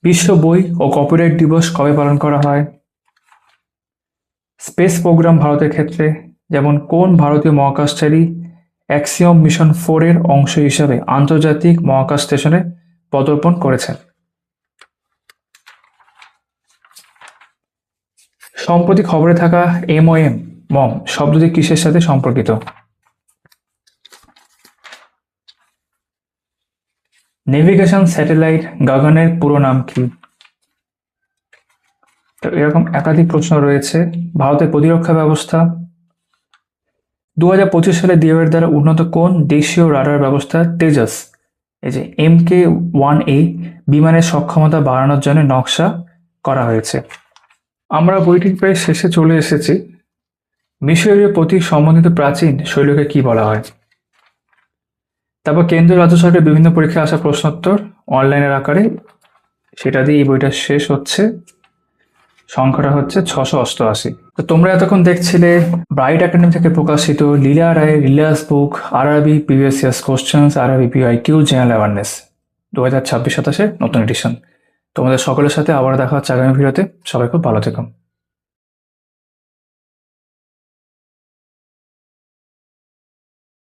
Speaker 1: বিশ্ব বই ও কপিরাইট দিবস কবে পালন করা হয়? স্পেস প্রোগ্রাম ভারতের ক্ষেত্রে, যেমন কোন ভারতীয় মহাকাশচারী অ্যাক্সিওম মিশন 4 এর অংশ হিসাবে আন্তর্জাতিক মহাকাশ স্টেশনে পদার্পণ করেছেন? সম্প্রতি খবরে থাকা MOM মম শব্দটি কিসের সাথে সম্পর্কিত? নেভিগেশন স্যাটেলাইট গগনের পুরো নাম কি? তো এরকম একাধিক প্রশ্ন রয়েছে। ভারতের প্রতিরক্ষা ব্যবস্থা। 2025 সালে ডিআরডিও দ্বারা উন্নত কোন দেশীয় রাডার ব্যবস্থা তেজস, এই যে MK-1A বিমানের সক্ষমতা বাড়ানোর জন্য নকশা করা হয়েছে? আমরা বইটির প্রায় শেষে চলে এসেছি। মিশরীয় প্রতীক সম্বন্ধিত প্রাচীন শৈলীকে কি বলা হয়? তারপর কেন্দ্রীয় রাজ্য সরকারের বিভিন্ন পরীক্ষায় আসা প্রশ্নোত্তর অনলাইনের আকারে, সেটা দিয়ে এই বইটা শেষ হচ্ছে। সংখ্যাটা হচ্ছে 688। তো তোমরা এতক্ষণ দেখছিলে ব্রাইট একাডেমি থেকে প্রকাশিত লীলা রায়ের Leela's book RRB previous years questions RRB PYQ general awareness 2026-27 নতুন এডিশন। তোমাদের সকলের সাথে আবার দেখা হচ্ছে আগামী ভিডিওতে। সবাই খুব ভালো থেকো।